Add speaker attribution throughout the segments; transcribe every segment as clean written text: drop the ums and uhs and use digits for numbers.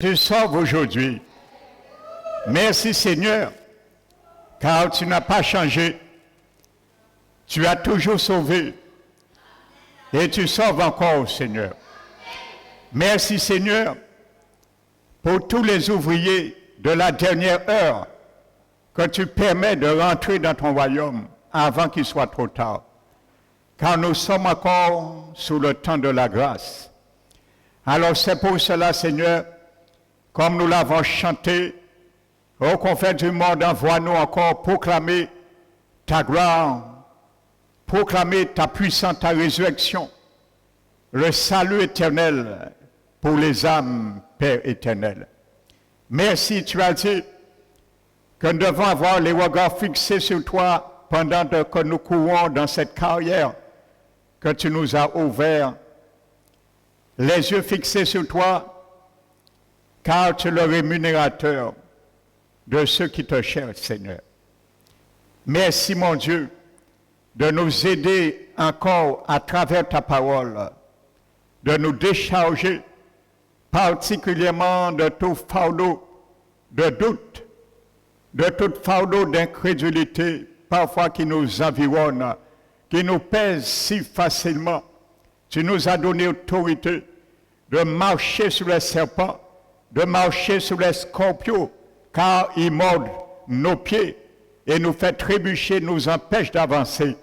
Speaker 1: Tu sauves aujourd'hui. Merci Seigneur, car tu n'as pas changé. Tu as toujours sauvé. Et tu sauves encore, Seigneur. Merci Seigneur pour tous les ouvriers de la dernière heure que tu permets de rentrer dans ton royaume avant qu'il soit trop tard. Car nous sommes encore sous le temps de la grâce. Alors c'est pour cela, Seigneur, comme nous l'avons chanté, ô confrères du monde, envoie-nous encore proclamer ta gloire, proclamer ta puissance, ta résurrection, le salut éternel pour les âmes, Père éternel. Merci, tu as dit que nous devons avoir les regards fixés sur toi pendant que nous courons dans cette carrière que tu nous as ouverte. Les yeux fixés sur toi, car tu es le rémunérateur de ceux qui te cherchent, Seigneur. Merci, mon Dieu, de nous aider encore à travers ta parole, de nous décharger particulièrement de tout fardeau de doute, de tout fardeau d'incrédulité, parfois qui nous environne, qui nous pèse si facilement. Tu nous as donné autorité de marcher sur les serpents, de marcher sur les scorpions, car ils mordent nos pieds et nous fait trébucher, nous empêche d'avancer.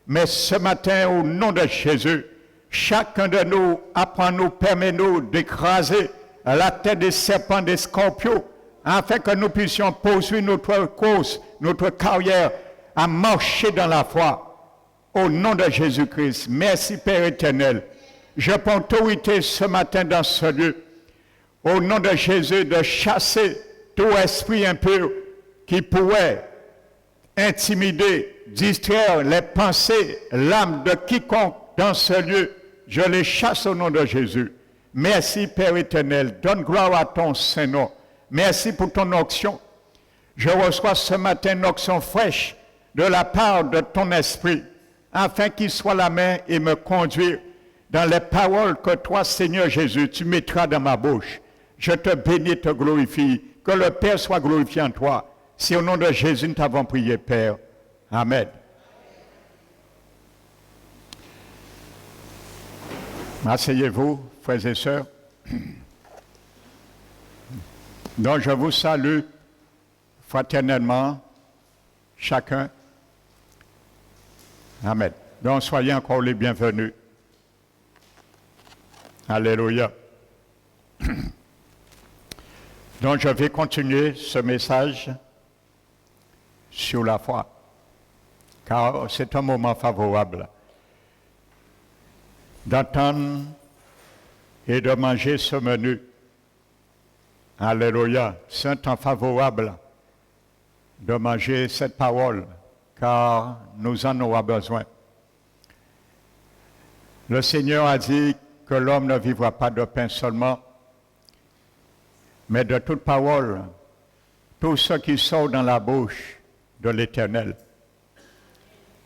Speaker 1: Mais ce matin, au nom de Jésus, chacun de nous apprend, nous permet nous d'écraser la tête des serpents, des scorpions, afin que nous puissions poursuivre notre course, notre carrière, à marcher dans la foi. Au nom de Jésus-Christ, merci Père éternel. Je prends autorité ce matin dans ce lieu, au nom de Jésus, de chasser tout esprit impur qui pourrait intimider, distraire les pensées, l'âme de quiconque dans ce lieu. Je les chasse au nom de Jésus. Merci Père éternel, donne gloire à ton Saint-Nom. Merci pour ton onction. Je reçois ce matin une onction fraîche de la part de ton esprit, afin qu'il soit la main et me conduire dans les paroles que toi, Seigneur Jésus, tu mettras dans ma bouche. Je te bénis, te glorifie. Que le Père soit glorifié en toi. C'est au nom de Jésus nous t'avons prié, Père. Amen. Asseyez-vous, frères et sœurs. Donc, je vous salue fraternellement, chacun. Amen. Donc, soyez encore les bienvenus. Alléluia. Donc, je vais continuer ce message sur la foi, car c'est un moment favorable d'entendre et de manger ce menu. Alléluia. C'est un temps favorable de manger cette parole, car nous en aurons besoin. Le Seigneur a dit que l'homme ne vivra pas de pain seulement, mais de toute parole, tout ce qui sort dans la bouche de l'Éternel.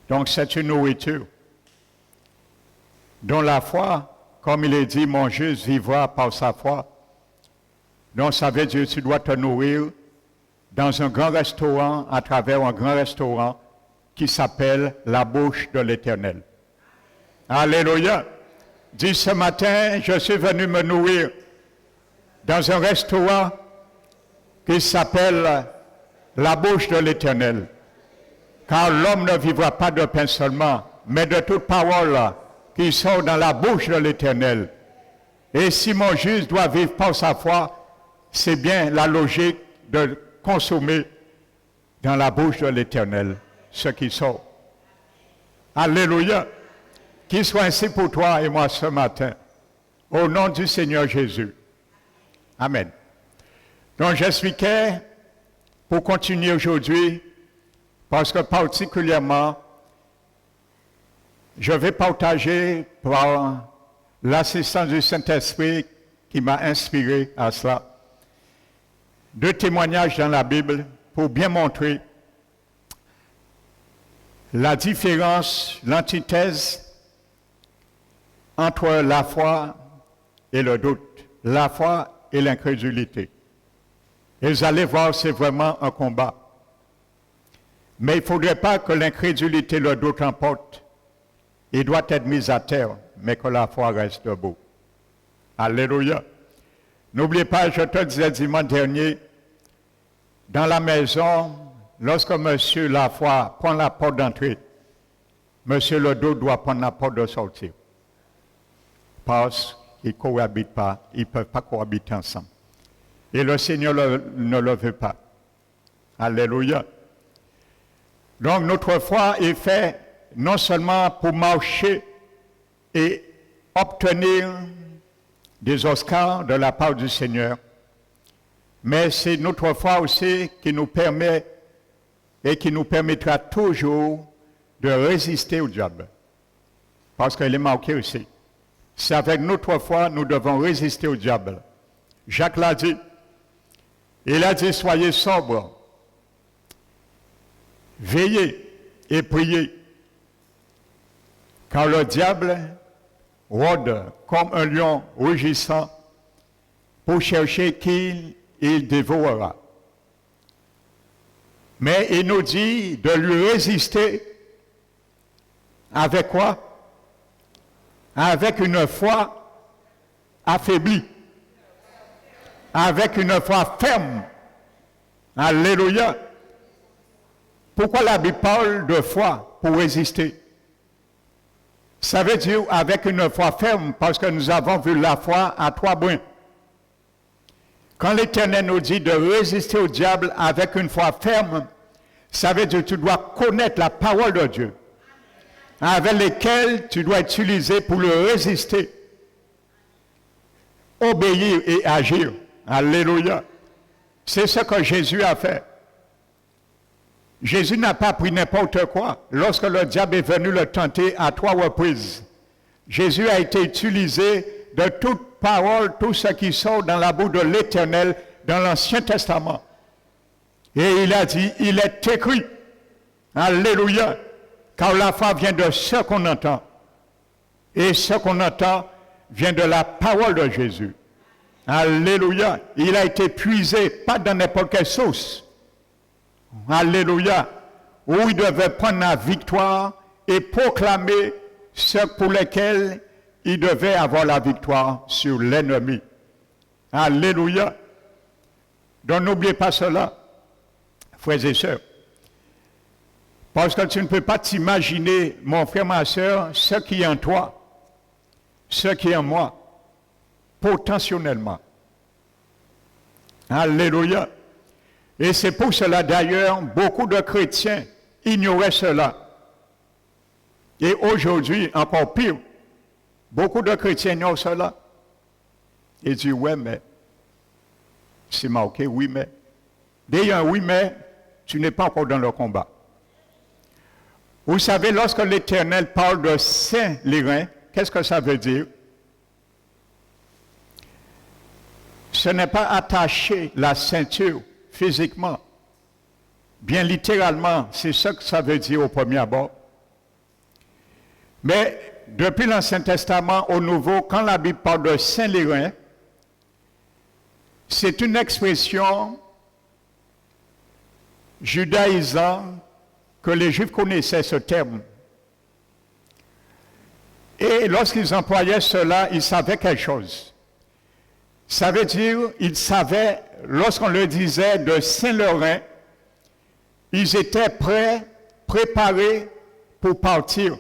Speaker 1: Donc c'est une nourriture dont la foi, comme il est dit, mon juste vivra par sa foi. Donc ça veut dire que tu dois te nourrir dans un grand restaurant, à travers un grand restaurant qui s'appelle la bouche de l'Éternel. Alléluia. Dis ce matin, je suis venu me nourrir dans un restaurant qui s'appelle la bouche de l'Éternel. Car l'homme ne vivra pas de pain seulement, mais de toute parole qui sort dans la bouche de l'Éternel. Et si mon juste doit vivre par sa foi, c'est bien la logique de consommer dans la bouche de l'Éternel ce qui sort. Alléluia. Qu'il soit ainsi pour toi et moi ce matin. Au nom du Seigneur Jésus. Amen. Donc j'expliquais pour continuer aujourd'hui, parce que particulièrement, je vais partager par l'assistance du Saint-Esprit qui m'a inspiré à cela, 2 témoignages dans la Bible pour bien montrer la différence, l'antithèse entre la foi et le doute. La foi et l'incrédulité. Et vous allez voir, c'est vraiment un combat. Mais il ne faudrait pas que l'incrédulité, le doute emporte. Il doit être mis à terre, mais que la foi reste debout. Alléluia. N'oubliez pas, je te disais dimanche dernier, dans la maison, lorsque monsieur la foi prend la porte d'entrée, monsieur le doute doit prendre la porte de sortir. Parce qu'ils ne cohabitent pas, ils ne peuvent pas cohabiter ensemble. Et le Seigneur ne le veut pas. Alléluia. Donc notre foi est faite non seulement pour marcher et obtenir des Oscars de la part du Seigneur, mais c'est notre foi aussi qui nous permet et qui nous permettra toujours de résister au diable. Parce qu'il est marqué aussi. C'est avec notre foi nous devons résister au diable. Jacques l'a dit. Il a dit, soyez sobres, veillez et priez, car le diable rôde comme un lion rugissant pour chercher qui il dévorera. Mais il nous dit de lui résister avec quoi? Avec une foi affaiblie. Avec une foi ferme. Alléluia. Pourquoi la Bible parle de foi pour résister? Ça veut dire avec une foi ferme, parce que nous avons vu la foi à trois brins. Quand l'Éternel nous dit de résister au diable avec une foi ferme, ça veut dire que tu dois connaître la parole de Dieu, avec lesquelles tu dois utiliser pour le résister, obéir et agir. Alléluia. C'est ce que Jésus a fait. Jésus n'a pas pris n'importe quoi. Lorsque le diable est venu le tenter à 3 reprises, Jésus a été utilisé de toute parole, tout ce qui sort dans la bouche de l'Éternel dans l'Ancien Testament. Et il a dit, il est écrit. Alléluia. Car la foi vient de ce qu'on entend. Et ce qu'on entend vient de la parole de Jésus. Alléluia. Il a été puisé, pas dans n'importe quelle source. Alléluia. Où il devait prendre la victoire et proclamer ce pour lesquels il devait avoir la victoire sur l'ennemi. Alléluia. Donc n'oubliez pas cela, frères et sœurs. Parce que tu ne peux pas t'imaginer, mon frère, ma sœur, ce qui est en toi, ce qui est en moi, potentiellement. Alléluia. Et c'est pour cela d'ailleurs, beaucoup de chrétiens ignoraient cela. Et aujourd'hui, encore pire, beaucoup de chrétiens ignorent cela. Et disent, ouais, mais, c'est marqué, oui, mais. Dès un oui, mais, tu n'es pas encore dans le combat. Vous savez, lorsque l'Éternel parle de saint les reins, qu'est-ce que ça veut dire? Ce n'est pas attacher la ceinture physiquement. Bien littéralement, c'est ce que ça veut dire au premier abord. Mais depuis l'Ancien Testament au Nouveau, quand la Bible parle de saint les reins, c'est une expression judaïsante que les Juifs connaissaient ce terme. Et lorsqu'ils employaient cela, ils savaient quelque chose. Ça veut dire, ils savaient, lorsqu'on leur disait de Saint-Laurent, ils étaient prêts, préparés pour partir.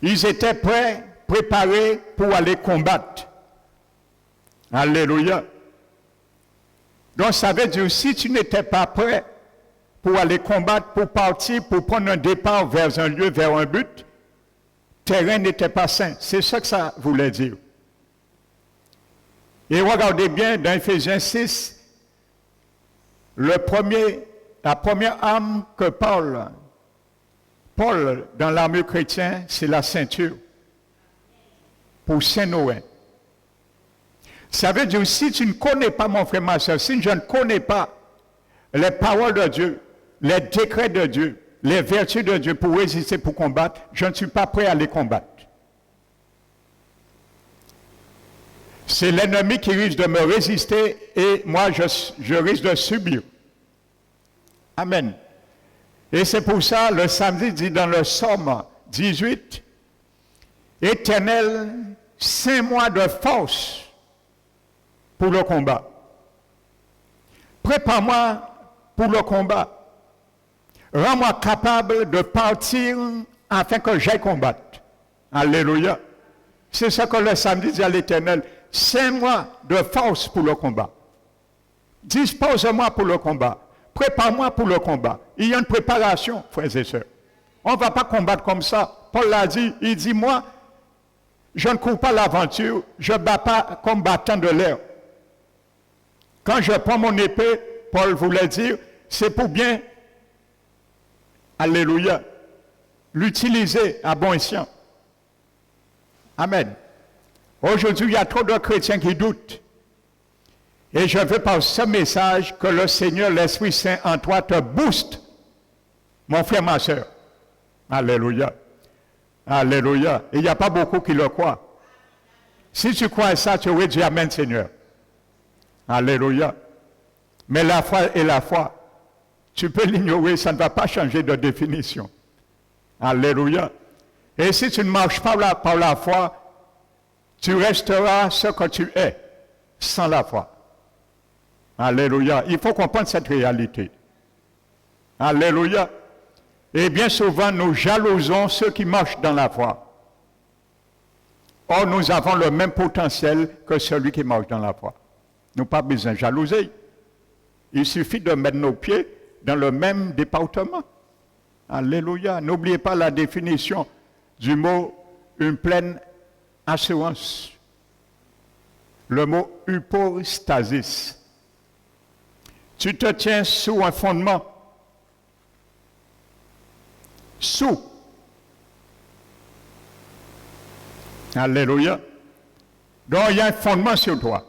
Speaker 1: Ils étaient prêts, préparés pour aller combattre. Alléluia. Donc ça veut dire, si tu n'étais pas prêt pour aller combattre, pour partir, pour prendre un départ vers un lieu, vers un but, terrain n'était pas sain. C'est ce que ça voulait dire. Et regardez bien dans Éphésiens 6, la première arme que Paul, dans l'armure chrétienne, c'est la ceinture. Pour Saint-Noël. Ça veut dire, si tu ne connais pas, mon frère, ma soeur, si je ne connais pas les paroles de Dieu, les décrets de Dieu, les vertus de Dieu pour résister, pour combattre, je ne suis pas prêt à les combattre. c'est l'ennemi qui risque de me résister et moi, je risque de subir. Amen. Et c'est pour ça, le samedi dit dans le psaume 18, Éternel, 5 mois de force pour le combat. Prépare-moi pour le combat. Rends-moi capable de partir afin que j'aille combattre. Alléluia. C'est ce que le samedi dit à l'Éternel. 5 mois de force pour le combat. Dispose-moi pour le combat. Prépare-moi pour le combat. Il y a une préparation, frères et sœurs. On ne va pas combattre comme ça. Paul l'a dit, il dit, moi, je ne cours pas l'aventure, je ne bats pas comme battant de l'air. Quand je prends mon épée, Paul voulait dire, c'est pour bien, alléluia, l'utiliser à bon escient. Amen. Aujourd'hui, il y a trop de chrétiens qui doutent. Et je veux par ce message que le Seigneur, l'Esprit Saint en toi te booste, mon frère, ma soeur. Alléluia. Alléluia. Et il n'y a pas beaucoup qui le croient. Si tu crois ça, tu aurais dit Amen, Seigneur. Alléluia. Mais la foi est la foi. Tu peux l'ignorer, ça ne va pas changer de définition. Alléluia. Et si tu ne marches pas par la foi, tu resteras ce que tu es, sans la foi. Alléluia. Il faut comprendre cette réalité. Alléluia. Et bien souvent, nous jalousons ceux qui marchent dans la foi. Or, nous avons le même potentiel que celui qui marche dans la foi. Nous n'avons pas besoin de jalouser. Il suffit de mettre nos pieds dans le même département. Alléluia. N'oubliez pas la définition du mot une pleine assurance. Le mot hypostasis. Tu te tiens sous un fondement. Sous. Alléluia. Donc il y a un fondement sur toi.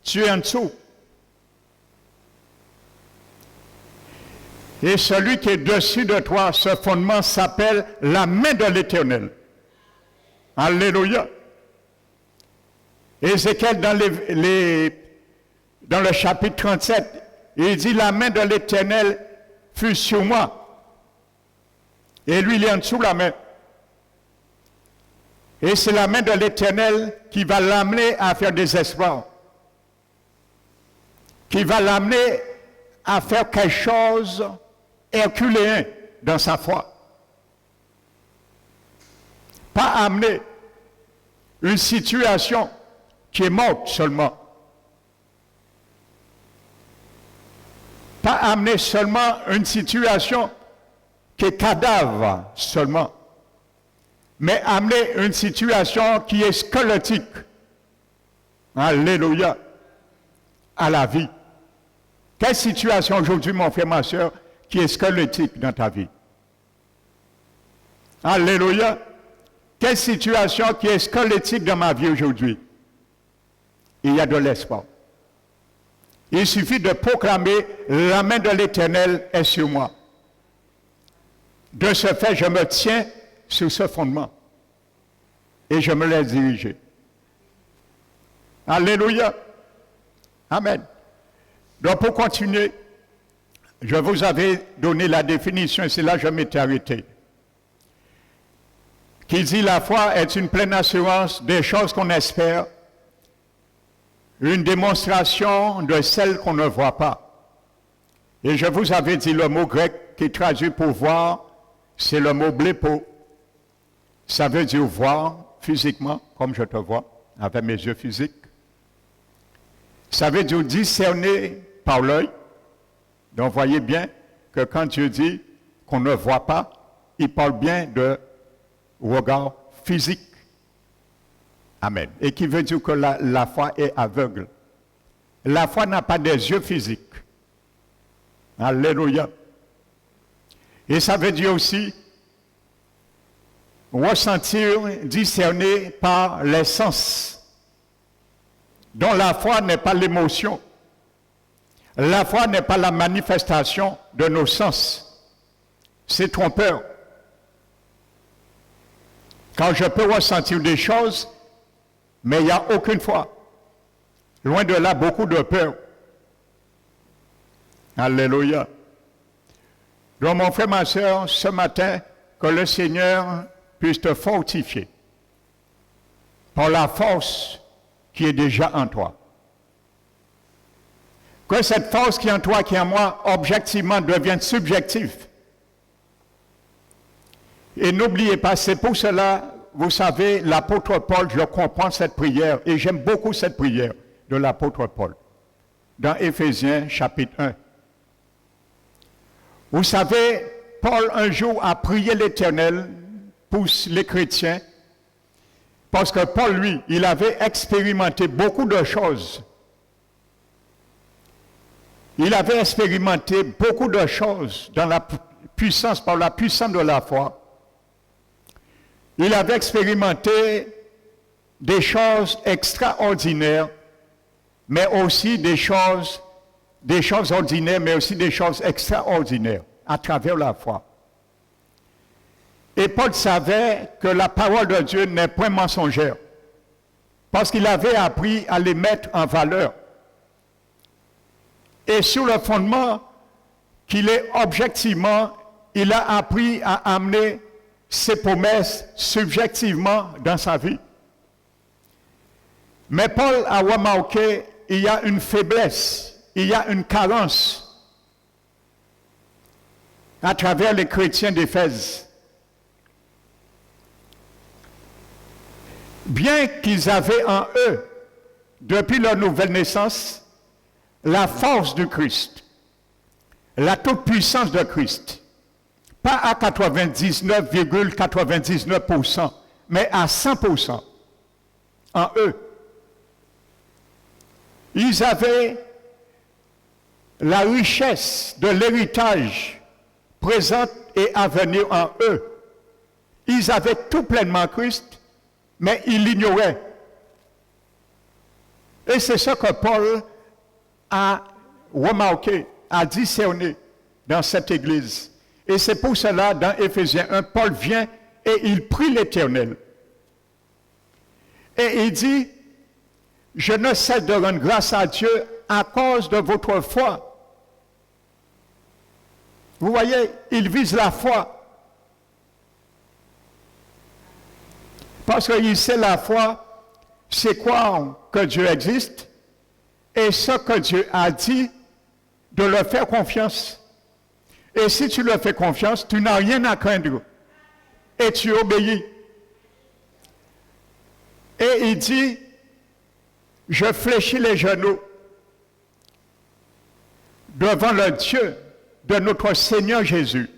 Speaker 1: Tu es en dessous. Et celui qui est dessus de toi, ce fondement s'appelle la main de l'Éternel. Alléluia. Ézéchiel, dans le chapitre 37, il dit, la main de l'Éternel fut sur moi. Et lui, il est en dessous de la main. Et c'est la main de l'Éternel qui va l'amener à faire des espoirs. Qui va l'amener à faire quelque chose herculéen dans sa foi. Pas amener une situation qui est morte seulement. Pas amener seulement une situation qui est cadavre seulement, mais amener une situation qui est squelettique. Alléluia. À la vie. Quelle situation aujourd'hui, mon frère, ma soeur, qui est squelettique dans ta vie? Alléluia. Quelle situation qui est squelettique dans ma vie aujourd'hui? Il y a de l'espoir. Il suffit de proclamer la main de l'Éternel est sur moi. De ce fait, je me tiens sur ce fondement et je me laisse diriger. Alléluia. Amen. Donc pour continuer, je vous avais donné la définition et c'est là que je m'étais arrêté. Qui dit la foi est une pleine assurance des choses qu'on espère, une démonstration de celles qu'on ne voit pas. Et je vous avais dit le mot grec qui traduit pour voir, c'est le mot blépo. Ça veut dire voir physiquement, comme je te vois, avec mes yeux physiques. Ça veut dire discerner par l'œil. Donc voyez bien que quand Dieu dit qu'on ne voit pas, il parle bien de regard physique. Amen. Et qui veut dire que la foi est aveugle. La foi n'a pas des yeux physiques. Alléluia. Et ça veut dire aussi ressentir, discerner par les sens. Donc la foi n'est pas l'émotion. La foi n'est pas la manifestation de nos sens. C'est trompeur. Quand je peux ressentir des choses, mais il n'y a aucune foi. Loin de là, beaucoup de peur. Alléluia. Donc, mon frère, ma soeur, ce matin, que le Seigneur puisse te fortifier par la force qui est déjà en toi. Que cette force qui est en toi, qui est en moi, objectivement devienne subjective. Et n'oubliez pas, c'est pour cela, vous savez, l'apôtre Paul, je comprends cette prière, et j'aime beaucoup cette prière de l'apôtre Paul, dans Éphésiens chapitre 1. Vous savez, Paul un jour a prié l'Éternel pour les chrétiens, parce que Paul, lui, il avait expérimenté beaucoup de choses. Il avait expérimenté beaucoup de choses dans la puissance, par la puissance de la foi. Il avait expérimenté des choses extraordinaires, mais aussi des choses ordinaires, mais aussi des choses extraordinaires à travers la foi. Et Paul savait que la parole de Dieu n'est point mensongère, parce qu'il avait appris à les mettre en valeur. Et sur le fondement qu'il est objectivement, il a appris à amener ses promesses subjectivement dans sa vie. Mais Paul a remarqué qu'il y a une faiblesse, il y a une carence à travers les chrétiens d'Éphèse. Bien qu'ils avaient en eux, depuis leur nouvelle naissance, la force du Christ, la toute-puissance de Christ, pas à 99,99%, mais à 100% en eux. Ils avaient la richesse de l'héritage présent et à venir en eux. Ils avaient tout pleinement Christ, mais ils l'ignoraient. Et c'est ce que Paul a remarqué, a discerné dans cette église. Et c'est pour cela, dans Éphésiens 1, Paul vient et il prie l'Éternel. Et il dit, je ne cesse de rendre grâce à Dieu à cause de votre foi. Vous voyez, il vise la foi. Parce qu'il sait la foi, c'est quoi que Dieu existe et ce que Dieu a dit, de leur faire confiance. Et si tu leur fais confiance, tu n'as rien à craindre. Et tu obéis. Et il dit, je fléchis les genoux devant le Dieu de notre Seigneur Jésus,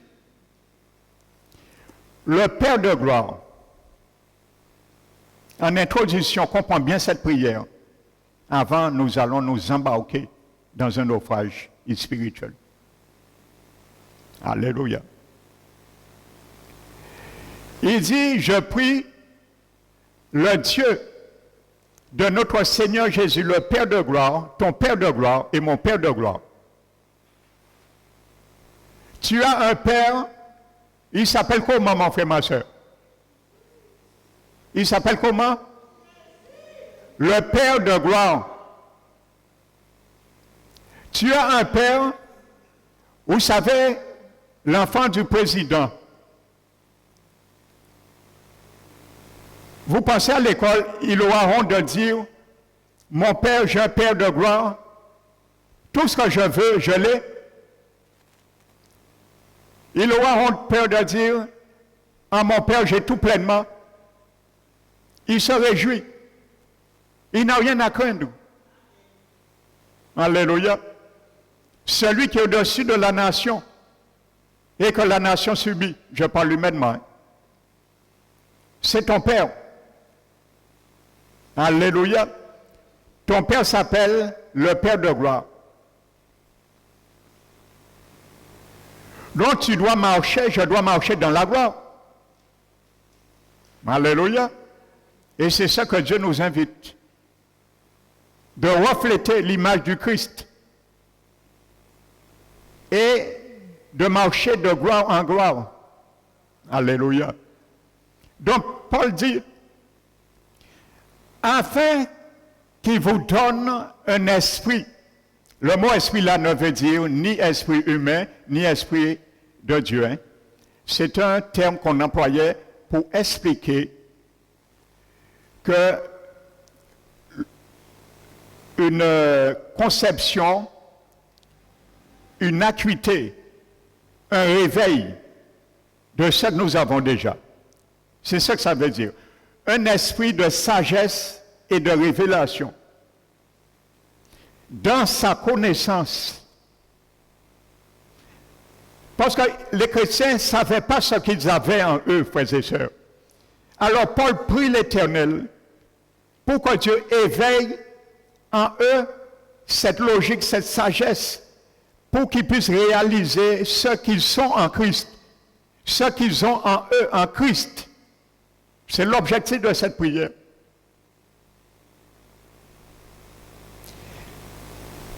Speaker 1: le Père de gloire. En introduction, comprends bien cette prière. Avant, nous allons nous embarquer dans un naufrage spirituel. Alléluia. Il dit, je prie le Dieu de notre Seigneur Jésus, le Père de gloire, ton Père de gloire et mon Père de gloire. Tu as un Père, il s'appelle comment, mon frère, ma soeur? Il s'appelle comment? Le Père de gloire. Tu as un Père, vous savez, l'enfant du président. Vous pensez à l'école, il aura honte de dire, mon Père, j'ai un Père de gloire, tout ce que je veux, je l'ai. Il aura honte, Père, de dire, en mon Père, j'ai tout pleinement. Il se réjouit. Il n'a rien à craindre. Alléluia. Celui qui est au-dessus de la nation et que la nation subit, je parle humainement, c'est ton Père. Alléluia. Ton Père s'appelle le Père de gloire. Donc tu dois marcher, je dois marcher dans la gloire. Alléluia. Et c'est ça que Dieu nous invite. De refléter l'image du Christ. Et de marcher de gloire en gloire. Alléluia. Donc Paul dit, afin qui vous donne un esprit. Le mot esprit là ne veut dire ni esprit humain, ni esprit de Dieu. Hein. C'est un terme qu'on employait pour expliquer que une conception, une acuité, un réveil de ce que nous avons déjà. C'est ce que ça veut dire. Un esprit de sagesse et de révélation. Dans sa connaissance. Parce que les chrétiens ne savaient pas ce qu'ils avaient en eux, frères et sœurs. Alors Paul prie l'Éternel pour que Dieu éveille en eux cette logique, cette sagesse, pour qu'ils puissent réaliser ce qu'ils sont en Christ, ce qu'ils ont en eux, en Christ. C'est l'objectif de cette prière.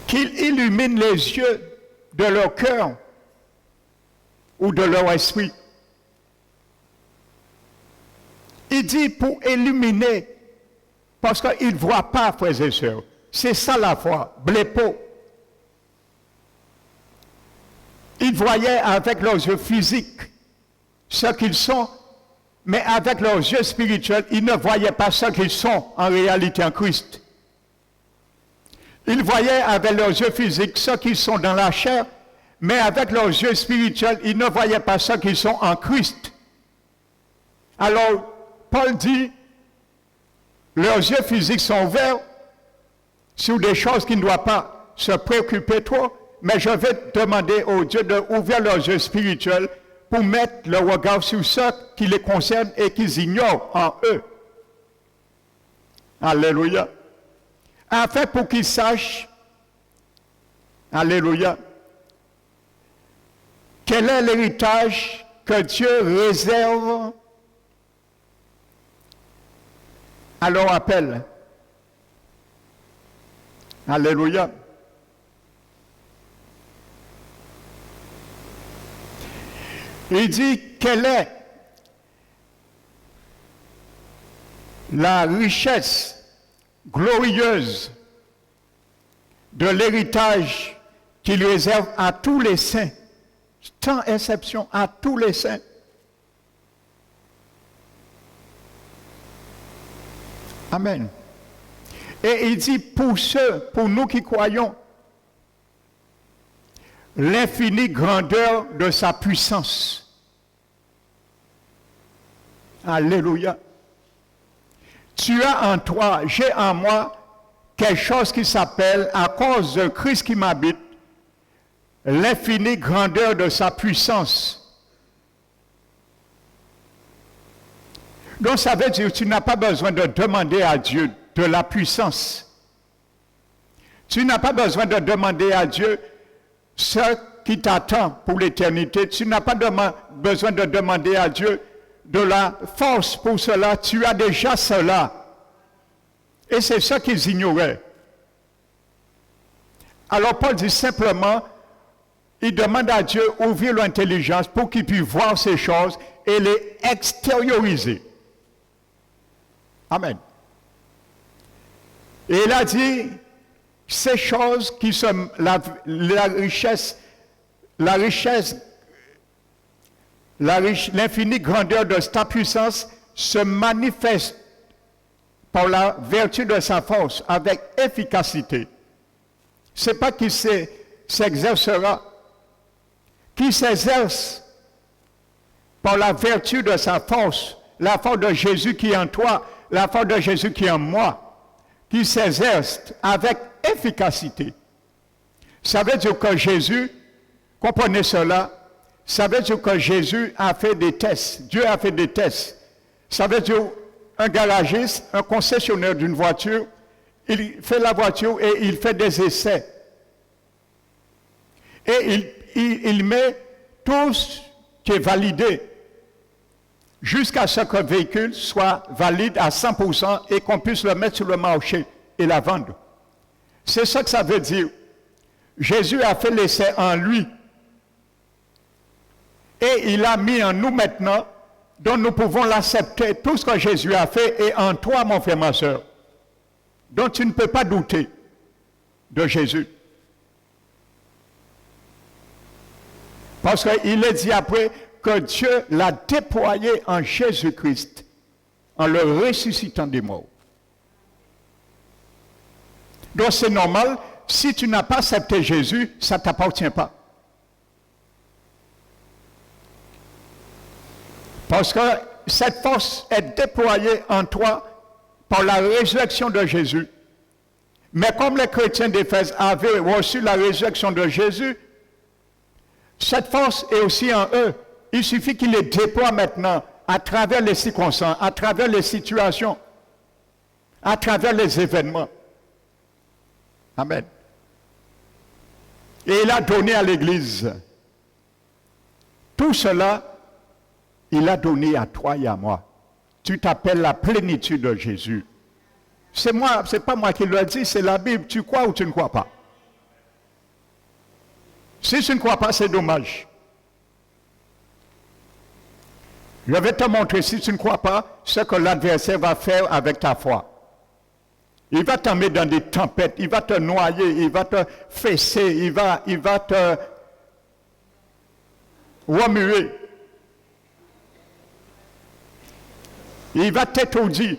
Speaker 1: Qu'il illumine les yeux de leur cœur ou de leur esprit. Il dit pour illuminer, parce qu'ils ne voient pas, frères et sœurs. C'est ça la foi, blépo. Ils voyaient avec leurs yeux physiques ce qu'ils sont, mais avec leurs yeux spirituels, ils ne voyaient pas ce qu'ils sont en réalité en Christ. Ils voyaient avec leurs yeux physiques ce qu'ils sont dans la chair, mais avec leurs yeux spirituels, ils ne voyaient pas ce qu'ils sont en Christ. Alors, Paul dit, leurs yeux physiques sont ouverts sur des choses qui ne doivent pas se préoccuper trop, mais je vais demander au Dieu d'ouvrir leurs yeux spirituels pour mettre le regard sur ce qui les concerne et qu'ils ignorent en eux. Alléluia. Afin pour qu'ils sachent, alléluia, quel est l'héritage que Dieu réserve à leur appel. Alléluia. Il dit quelle est la richesse glorieuse de l'héritage qu'il réserve à tous les saints, sans exception à tous les saints. Amen. Et il dit pour nous qui croyons, l'infinie grandeur de sa puissance. Alléluia. Tu as en toi, j'ai en moi quelque chose qui s'appelle, à cause de Christ qui m'habite, l'infinie grandeur de sa puissance. Donc ça veut dire que tu n'as pas besoin de demander à Dieu de la puissance. Tu n'as pas besoin de demander à Dieu ce qui t'attend pour l'éternité. Tu n'as pas besoin de demander à Dieu de la force pour cela. Tu as déjà cela. Et c'est ça qu'ils ignoraient. Alors Paul dit simplement, il demande à Dieu d'ouvrir l'intelligence pour qu'il puisse voir ces choses et les extérioriser. Amen. Et il a dit, ces choses qui sont l'infinie grandeur de ta puissance se manifeste par la vertu de sa force, avec efficacité. Ce n'est pas qui s'exercera, qui s'exerce par la vertu de sa force, la force de Jésus qui est en toi, la force de Jésus qui est en moi, qui s'exerce avec efficacité. Ça veut dire que Jésus, comprenez cela, ça veut dire que Jésus a fait des tests, Dieu a fait des tests. Ça veut dire un garagiste, un concessionnaire d'une voiture, il fait la voiture et il fait des essais. Et il met tout ce qui est validé jusqu'à ce que le véhicule soit valide à 100% et qu'on puisse le mettre sur le marché et la vendre. C'est ça que ça veut dire. Jésus a fait l'essai en lui. Et il a mis en nous maintenant, dont nous pouvons l'accepter. Tout ce que Jésus a fait est en toi, mon frère, ma soeur. dont tu ne peux pas douter de Jésus. Parce qu'il est dit après que Dieu l'a déployé en Jésus-Christ, en le ressuscitant des morts. Donc c'est normal, si tu n'as pas accepté Jésus, ça ne t'appartient pas. Parce que cette force est déployée en toi par la résurrection de Jésus. Mais comme les chrétiens d'Éphèse avaient reçu la résurrection de Jésus, cette force est aussi en eux. Il suffit qu'ils les déploient maintenant à travers les circonstances, à travers les situations, à travers les événements. Amen. Et il a donné à l'Église. Tout cela, il a donné à toi et à moi. Tu t'appelles la plénitude de Jésus. C'est moi, c'est pas moi qui le dis, c'est la Bible. Tu crois ou tu ne crois pas? Si tu ne crois pas, c'est dommage. Je vais te montrer, si tu ne crois pas, ce que l'adversaire va faire avec ta foi. Il va t'emmener dans des tempêtes, il va te noyer, il va te fesser, il va te remuer. Il va t'étourdir.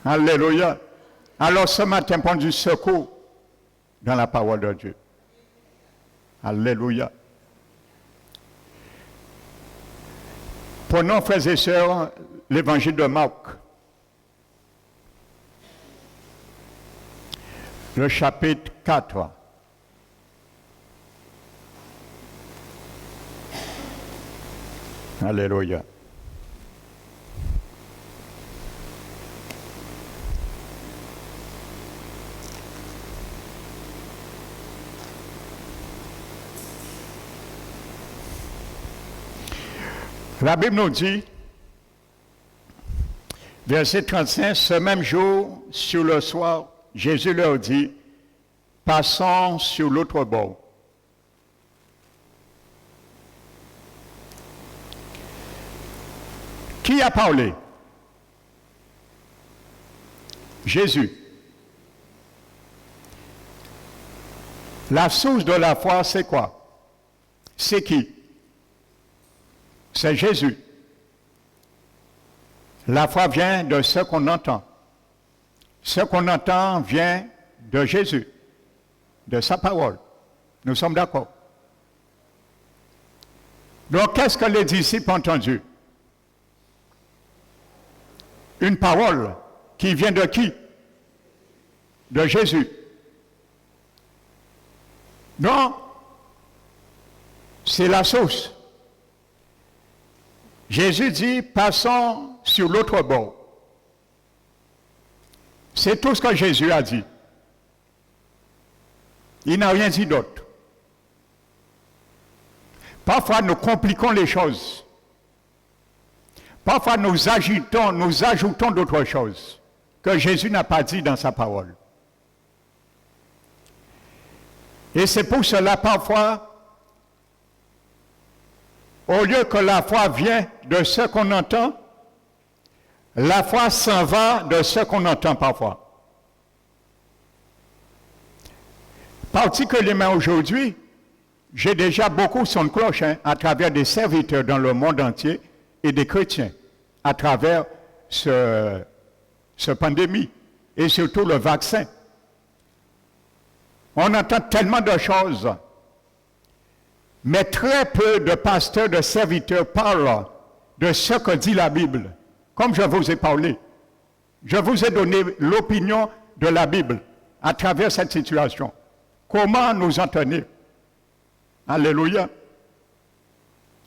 Speaker 1: Alléluia. Alors ce matin, prends du secours dans la parole de Dieu. Alléluia. Prenons, frères et sœurs, l'évangile de Marc. Le chapitre 4. Alléluia. La Bible nous dit, verset 35, ce même jour, sur le soir, Jésus leur dit, passons sur l'autre bord. Qui a parlé? Jésus. La source de la foi, c'est quoi? C'est qui? C'est Jésus. La foi vient de ce qu'on entend. Ce qu'on entend vient de Jésus, de sa parole. Nous sommes d'accord. Donc, qu'est-ce que les disciples ont entendu? Une parole qui vient de qui? De Jésus. Donc, c'est la source. Jésus dit, passons sur l'autre bord. C'est tout ce que Jésus a dit. Il n'a rien dit d'autre. Parfois, nous compliquons les choses. Parfois, nous ajoutons d'autres choses que Jésus n'a pas dit dans sa parole. Et c'est pour cela, parfois, au lieu que la foi vienne de ce qu'on entend, la foi s'en va de ce qu'on entend parfois. Particulièrement aujourd'hui, j'ai déjà beaucoup son de cloche à travers des serviteurs dans le monde entier et des chrétiens à travers ce pandémie et surtout le vaccin. On entend tellement de choses. Mais très peu de pasteurs, de serviteurs parlent de ce que dit la Bible. Comme je vous ai parlé, je vous ai donné l'opinion de la Bible à travers cette situation. Comment nous en tenir? Alléluia.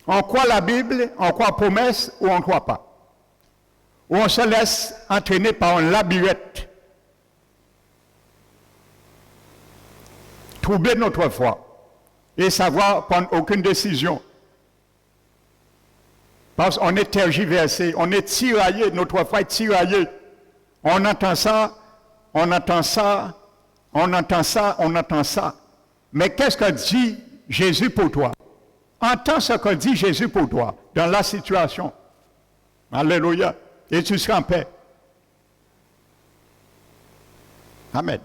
Speaker 1: On croit la Bible, on croit promesse ou on ne croit pas? Ou on se laisse entraîner par un labyrinthe? Troubler notre foi et savoir prendre aucune décision. Parce qu'on est tergiversé, on est tiraillé, notre foi est tiraillée. On entend ça, on entend ça, on entend ça, on entend ça. Mais qu'est-ce que dit Jésus pour toi? Entends ce que dit Jésus pour toi dans la situation. Alléluia. Et tu seras en paix. Amen.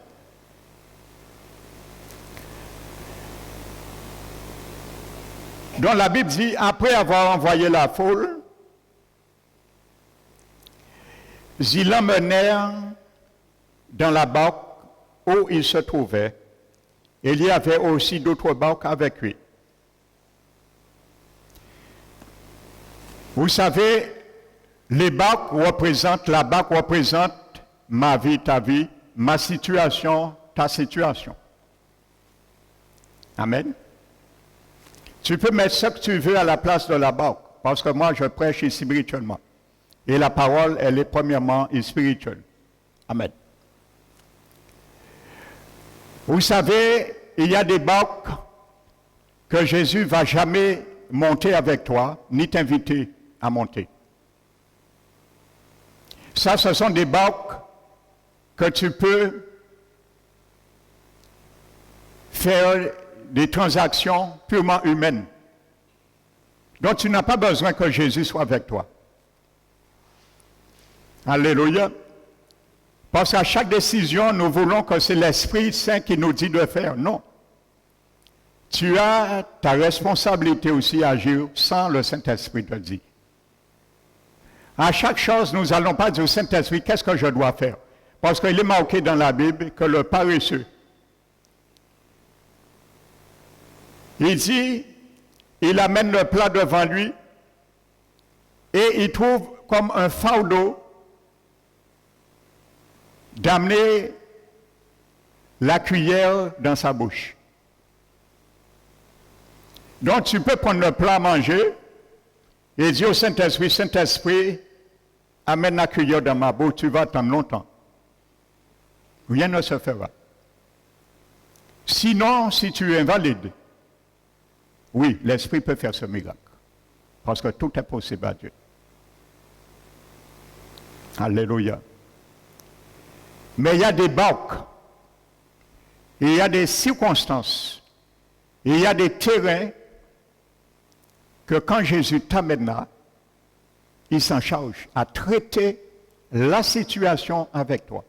Speaker 1: Donc la Bible dit, après avoir envoyé la foule, ils l'emmenèrent dans la barque où il se trouvait. Et il y avait aussi d'autres barques avec lui. Vous savez, la barque représente ma vie, ta vie, ma situation, ta situation. Amen. Tu peux mettre ce que tu veux à la place de la barque, parce que moi je prêche spirituellement. Et la parole, elle est premièrement spirituelle. Amen. Vous savez, il y a des barques que Jésus ne va jamais monter avec toi, ni t'inviter à monter. Ça, ce sont des barques que tu peux faire des transactions purement humaines. Donc, tu n'as pas besoin que Jésus soit avec toi. Alléluia. Parce qu'à chaque décision, nous voulons que c'est l'Esprit Saint qui nous dit de faire. Non. Tu as ta responsabilité aussi à agir sans le Saint-Esprit te dire. À chaque chose, nous n'allons pas dire au Saint-Esprit, qu'est-ce que je dois faire? Parce qu'il est marqué dans la Bible que le paresseux, il dit, il amène le plat devant lui et il trouve comme un fardeau d'amener la cuillère dans sa bouche. Donc tu peux prendre le plat à manger et dire au Saint-Esprit, Saint-Esprit, amène la cuillère dans ma bouche, tu vas attendre longtemps. Rien ne se fera. Sinon, si tu es invalide, oui, l'Esprit peut faire ce miracle. Parce que tout est possible à Dieu. Alléluia. Mais il y a des barques, il y a des circonstances, il y a des terrains que quand Jésus t'amène là, il s'en charge à traiter la situation avec toi.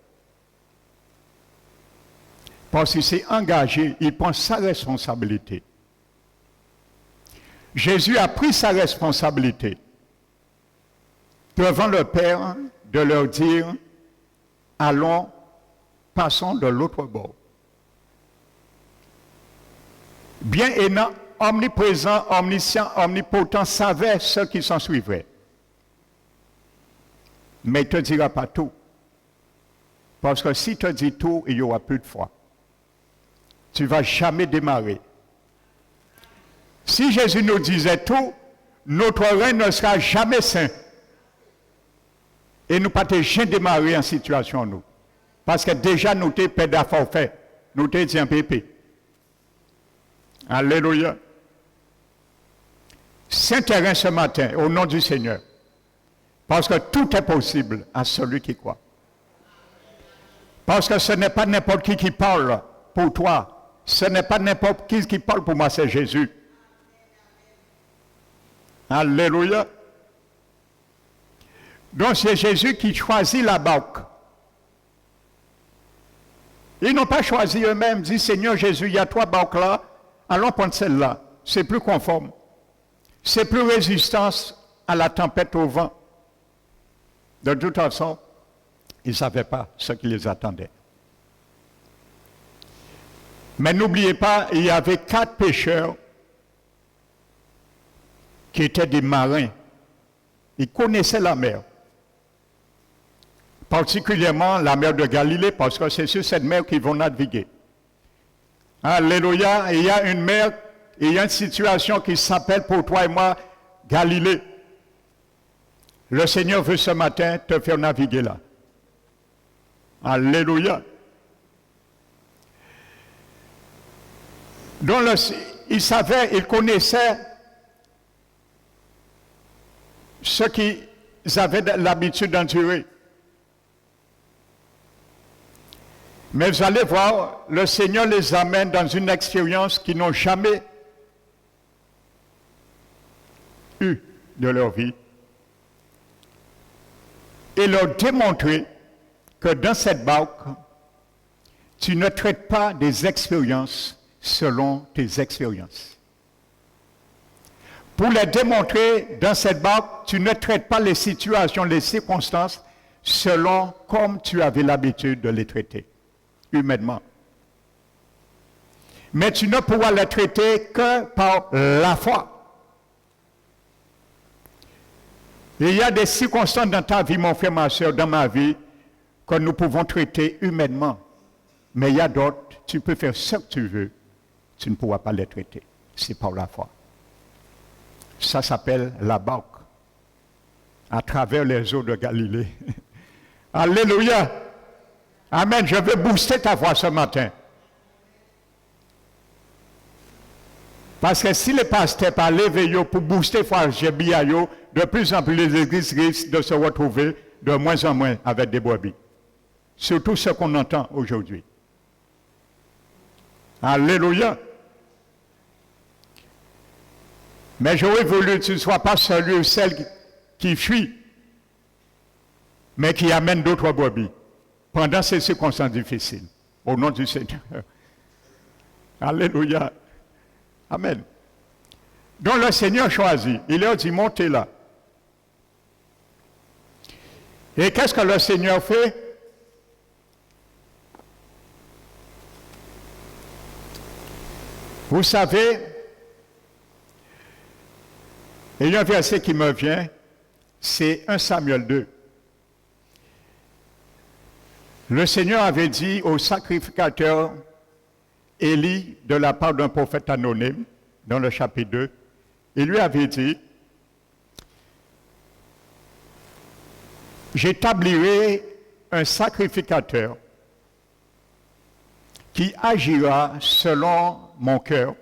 Speaker 1: Parce qu'il s'est engagé, il prend sa responsabilité. Jésus a pris sa responsabilité devant le Père de leur dire, allons, passons de l'autre bord. Bien aimant, omniprésent, omniscient, omnipotent, savait ce qui s'en suivrait. Mais il ne te dira pas tout. Parce que s'il te dit tout, il n'y aura plus de foi. Tu ne vas jamais démarrer. Si Jésus nous disait tout, notre règne ne sera jamais saint. Et nous ne pouvons jamais démarrer en situation, nous. Parce que déjà, nous sommes perdus à forfait. Nous sommes en pépé. Alléluia. Saint-Terrain ce matin, au nom du Seigneur. Parce que tout est possible à celui qui croit. Parce que ce n'est pas n'importe qui parle pour toi. Ce n'est pas n'importe qui parle pour moi, c'est Jésus. Alléluia. Donc c'est Jésus qui choisit la barque. Ils n'ont pas choisi eux-mêmes. Ils disent, Seigneur Jésus, il y a 3 barques là, allons prendre celle-là. C'est plus conforme. C'est plus résistance à la tempête, au vent. De toute façon, ils ne savaient pas ce qui les attendait. Mais n'oubliez pas, il y avait 4 pêcheurs qui étaient des marins. Ils connaissaient la mer. Particulièrement la mer de Galilée, parce que c'est sur cette mer qu'ils vont naviguer. Alléluia. Il y a une mer, il y a une situation qui s'appelle pour toi et moi Galilée. Le Seigneur veut ce matin te faire naviguer là. Alléluia. Donc il savait, il connaissait ce qu'ils avaient l'habitude d'endurer. Mais vous allez voir, le Seigneur les amène dans une expérience qu'ils n'ont jamais eue de leur vie. Et leur démontrer que dans cette barque, tu ne traites pas des expériences selon tes expériences. Pour les démontrer dans cette barque, tu ne traites pas les situations, les circonstances selon comme tu avais l'habitude de les traiter, humainement. Mais tu ne pourras les traiter que par la foi. Et il y a des circonstances dans ta vie, mon frère, ma soeur, dans ma vie, que nous pouvons traiter humainement. Mais il y a d'autres, tu peux faire ce que tu veux, tu ne pourras pas les traiter. C'est par la foi. Ça s'appelle la barque, à travers les eaux de Galilée. Alléluia. Amen. Je veux booster ta foi ce matin. Parce que si les pasteurs parlaient pour booster la foi, de plus en plus les églises risquent de se retrouver de moins en moins avec des brebis. Surtout ce qu'on entend aujourd'hui. Alléluia. Mais j'aurais voulu que tu ne sois pas celui ou celle qui fuit, mais qui amène d'autres brebis pendant ces circonstances difficiles. Au nom du Seigneur. Alléluia. Amen. Donc le Seigneur choisit. Il leur dit, montez là. Et qu'est-ce que le Seigneur fait? Vous savez, il y a un verset qui me vient, c'est 1 Samuel 2. Le Seigneur avait dit au sacrificateur Élie, de la part d'un prophète anonyme, dans le chapitre 2, il lui avait dit, j'établirai un sacrificateur qui agira selon mon cœur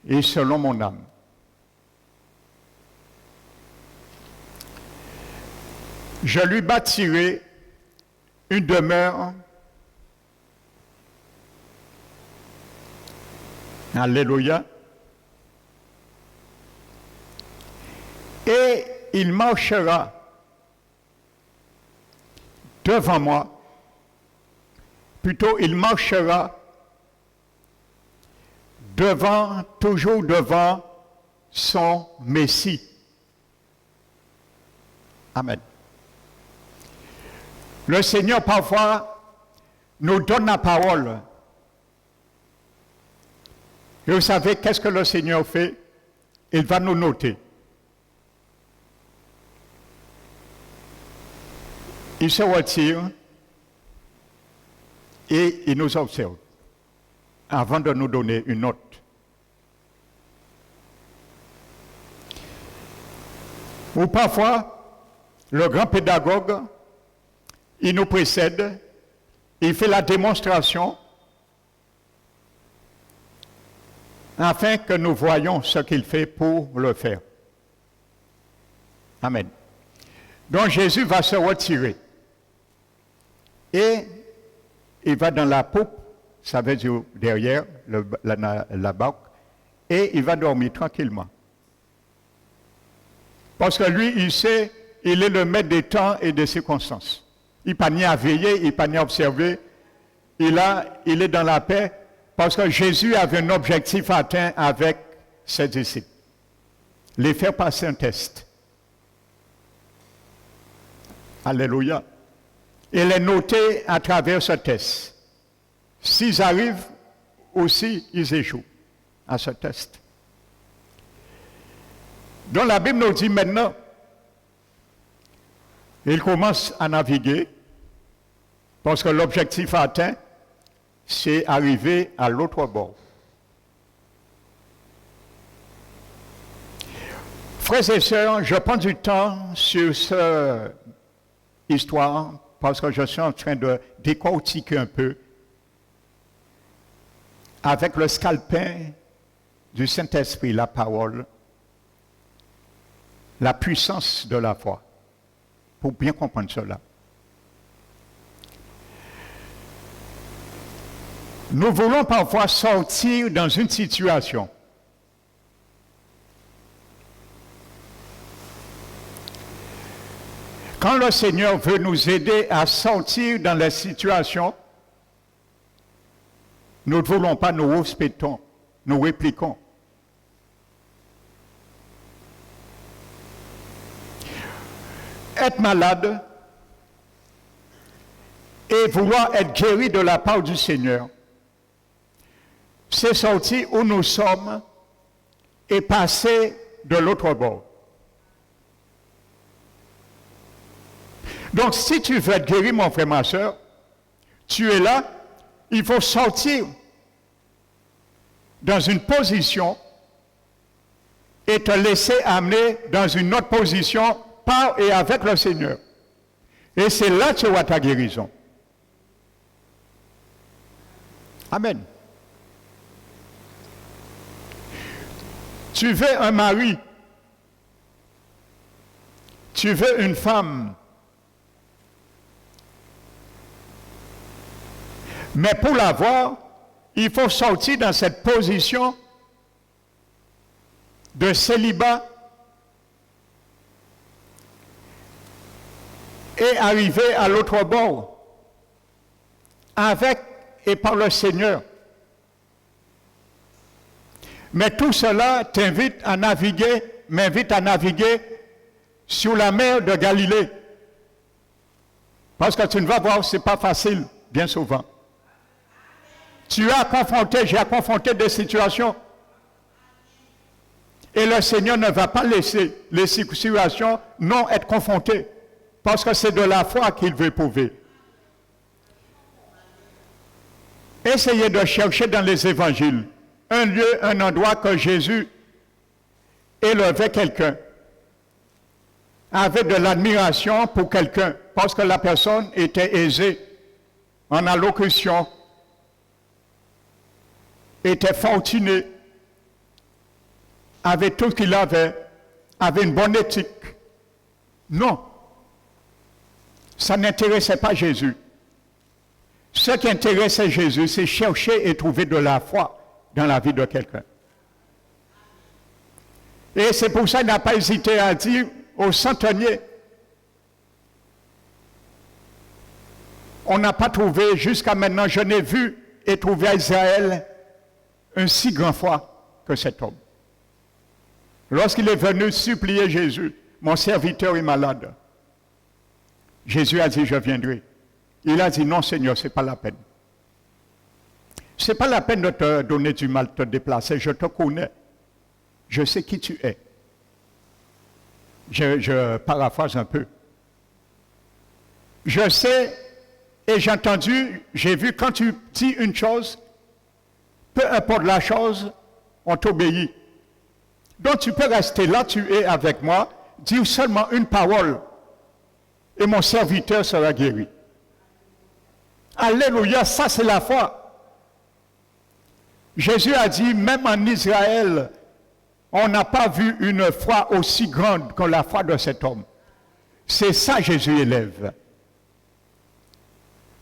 Speaker 1: et selon mon âme. Je lui bâtirai une demeure. Alléluia. Et il marchera devant moi. Plutôt, il marchera toujours devant son Messie. Amen. Le Seigneur, parfois, nous donne la parole. Et vous savez, qu'est-ce que le Seigneur fait? Il va nous noter. Il se retire et il nous observe avant de nous donner une note. Ou parfois, le grand pédagogue, il nous précède, il fait la démonstration afin que nous voyions ce qu'il fait pour le faire. Amen. Donc Jésus va se retirer et il va dans la poupe, ça veut dire derrière la barque, et il va dormir tranquillement. Parce que lui, il sait, il est le maître des temps et des circonstances. Il n'est pas ni à veiller, il n'est pas ni à observer. Il est dans la paix parce que Jésus avait un objectif atteint avec ses disciples. Les faire passer un test. Alléluia. Et les noter à travers ce test. S'ils arrivent aussi, ils échouent à ce test. Donc la Bible nous dit maintenant, il commence à naviguer parce que l'objectif atteint, c'est arriver à l'autre bord. Frères et sœurs, je prends du temps sur cette histoire parce que je suis en train de décortiquer un peu avec le scalpin du Saint-Esprit, la parole, la puissance de la foi, pour bien comprendre cela. Nous voulons parfois sortir dans une situation. Quand le Seigneur veut nous aider à sortir dans les situations, Nous ne voulons pas, nous respectons, nous répliquons. Être malade et vouloir être guéri de la part du Seigneur, c'est sortir où nous sommes et passer de l'autre bord. Donc, si tu veux être guéri, mon frère, ma soeur, tu es là, il faut sortir dans une position et te laisser amener dans une autre position par et avec le Seigneur. Et c'est là que tu auras ta guérison. Amen. Tu veux un mari, tu veux une femme, mais pour l'avoir, il faut sortir dans cette position de célibat et arriver à l'autre bord avec et par le Seigneur. Mais tout cela m'invite à naviguer sur la mer de Galilée. Parce que tu ne vas voir, ce n'est pas facile, bien souvent. J'ai confronté des situations. Et le Seigneur ne va pas laisser les situations non être confrontées. Parce que c'est de la foi qu'il veut prouver. Essayez de chercher dans les évangiles un lieu, un endroit que Jésus élevait quelqu'un, avait de l'admiration pour quelqu'un, parce que la personne était aisée en allocution, était fortunée, avait tout ce qu'il avait une bonne éthique. Non, ça n'intéressait pas Jésus. Ce qui intéressait Jésus, c'est chercher et trouver de la foi dans la vie de quelqu'un. Et c'est pour ça qu'il n'a pas hésité à dire au centenier, on n'a pas trouvé, jusqu'à maintenant, je n'ai vu et trouvé à Israël un si grand foi que cet homme. Lorsqu'il est venu supplier Jésus, mon serviteur est malade. Jésus a dit, je viendrai. Il a dit, non Seigneur, ce n'est pas la peine. Ce n'est pas la peine de te donner du mal, de te déplacer. Je te connais. Je sais qui tu es. Je paraphrase un peu. Je sais et j'ai entendu, j'ai vu quand tu dis une chose, peu importe la chose, on t'obéit. Donc tu peux rester là, tu es avec moi, dire seulement une parole et mon serviteur sera guéri. Alléluia, ça c'est la foi. Jésus a dit, même en Israël, on n'a pas vu une foi aussi grande que la foi de cet homme. C'est ça Jésus élève.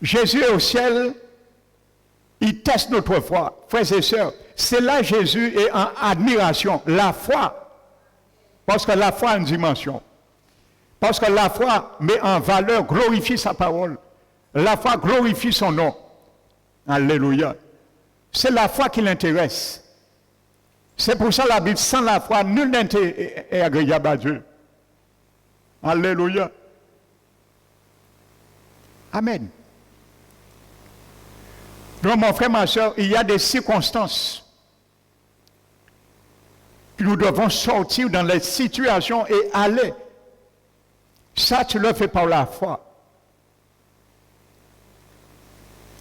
Speaker 1: Jésus est au ciel, il teste notre foi. Frères et sœurs, c'est là Jésus est en admiration. La foi, parce que la foi a une dimension. Parce que la foi met en valeur, glorifie sa parole. La foi glorifie son nom. Alléluia. C'est la foi qui l'intéresse. C'est pour ça la Bible, sans la foi, nul n'est agréable à Dieu. Alléluia. Amen. Donc mon frère, ma soeur, il y a des circonstances que nous devons sortir dans les situations et aller. Ça, tu le fais par la foi.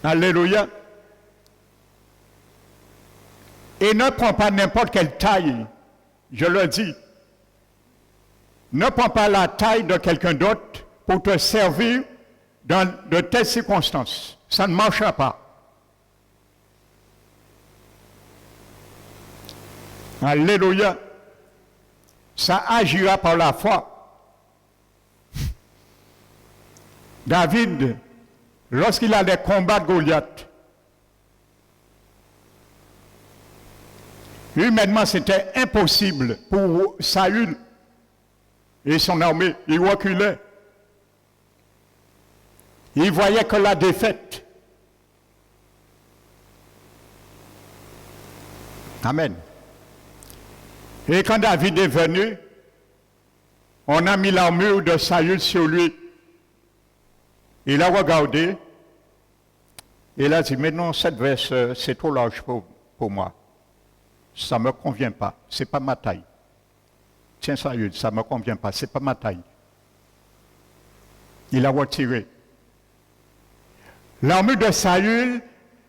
Speaker 1: Alléluia. Et ne prends pas n'importe quelle taille, je le dis. Ne prends pas la taille de quelqu'un d'autre pour te servir dans de telles circonstances. Ça ne marchera pas. Alléluia. Ça agira par la foi. David, lorsqu'il allait combattre Goliath, humainement, c'était impossible pour Saül et son armée. Il reculait. Il voyait que la défaite. Amen. Et quand David est venu, on a mis l'armure de Saül sur lui. Il a regardé, et il a dit, mais non, cette veste, c'est trop large pour moi. Ça ne me convient pas, ce n'est pas ma taille. Tiens, Saül, ça ne me convient pas, ce n'est pas ma taille. Il a retiré. L'armure de Saül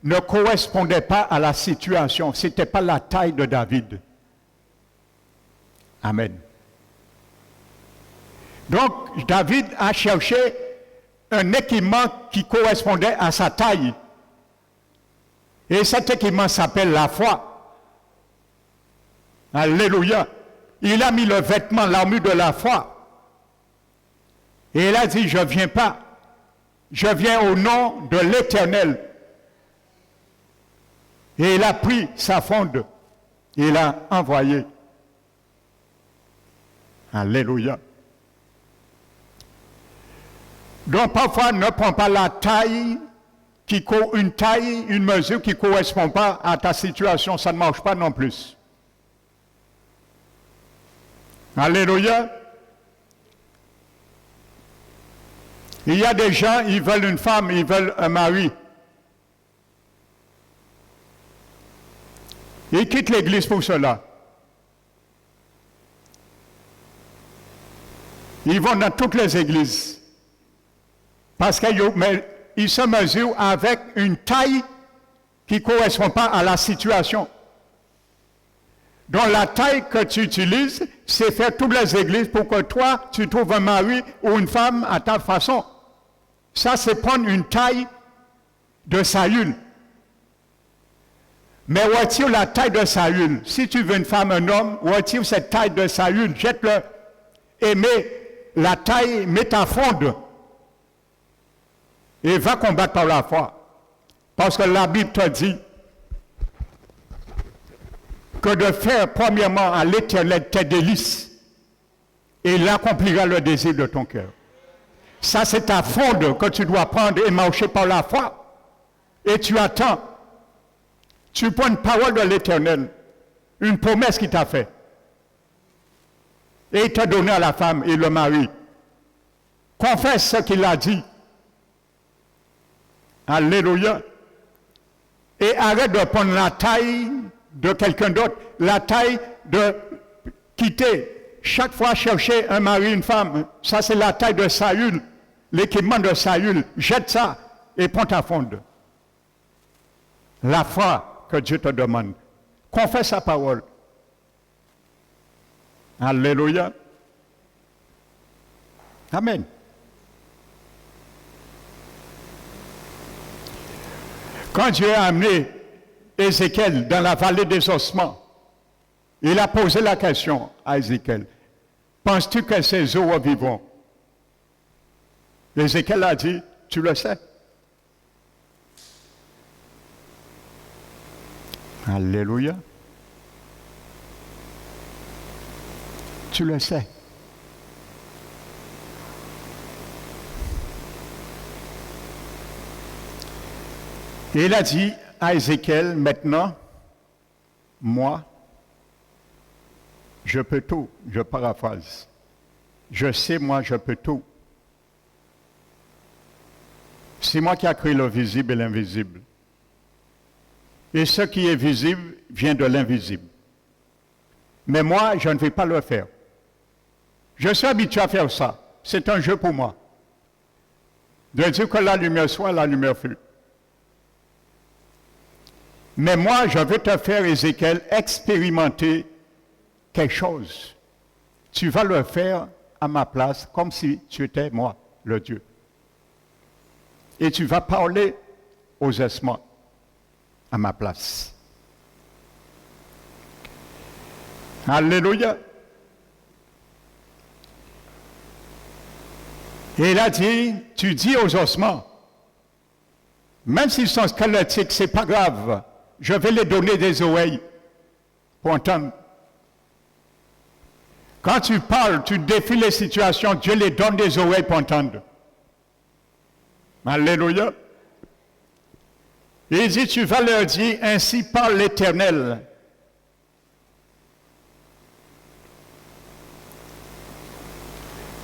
Speaker 1: ne correspondait pas à la situation, ce n'était pas la taille de David. Amen. Donc, David a cherché un équipement qui correspondait à sa taille. Et cet équipement s'appelle la foi. Alléluia. Il a mis le vêtement, l'armure de la foi. Et il a dit, je ne viens pas. Je viens au nom de l'Éternel. Et il a pris sa fronde. Et il a envoyé. Alléluia. Donc parfois, ne prends pas la taille, une mesure qui ne correspond pas à ta situation, ça ne marche pas non plus. Alléluia. Il y a des gens, ils veulent une femme, ils veulent un mari. Ils quittent l'église pour cela. Ils vont dans toutes les églises. Parce qu'ils se mesurent avec une taille qui ne correspond pas à la situation. Donc la taille que tu utilises, c'est faire toutes les églises pour que toi, tu trouves un mari ou une femme à ta façon. Ça, c'est prendre une taille de Saül. Mais retire la taille de Saül. Si tu veux une femme, un homme, retire cette taille de Saül, jette-le. Et mets la taille, mets ta fronde. Et va combattre par la foi. Parce que la Bible te dit que de faire premièrement à l'Éternel tes délices, et il accomplira le désir de ton cœur. Ça, c'est ta fronde que tu dois prendre et marcher par la foi. Et tu attends. Tu prends une parole de l'Éternel, une promesse qu'il t'a faite. Et il t'a donné à la femme et le mari. Confesse ce qu'il a dit. Alléluia. Et arrête de prendre la taille de quelqu'un d'autre, la taille de quitter. Chaque fois chercher un mari, une femme, ça c'est la taille de Saül, l'équipement de Saül. Jette ça et prends ta fronde. La foi que Dieu te demande. Confesse sa parole. Alléluia. Amen. Quand Dieu a amené Ézéchiel dans la vallée des ossements, il a posé la question à Ézéchiel, penses-tu que ces os revivront? Ézéchiel a dit, tu le sais. Alléluia. Tu le sais. Et il a dit à Ézéchiel, maintenant, moi, je peux tout. Je paraphrase. Je sais, moi, je peux tout. C'est moi qui ai créé le visible et l'invisible. Et ce qui est visible vient de l'invisible. Mais moi, je ne vais pas le faire. Je suis habitué à faire ça. C'est un jeu pour moi. De dire que la lumière soit, la lumière fut. Mais moi, je veux te faire, Ézéchiel, expérimenter quelque chose. Tu vas le faire à ma place, comme si tu étais moi, le Dieu. Et tu vas parler aux ossements à ma place. Alléluia. Et il a dit, tu dis aux ossements, même s'ils sont squelettiques, c'est pas grave. Je vais les donner des oreilles pour entendre. Quand tu parles, tu défies les situations, Dieu les donne des oreilles pour entendre. Alléluia. Et il dit, tu vas leur dire, ainsi parle l'Éternel.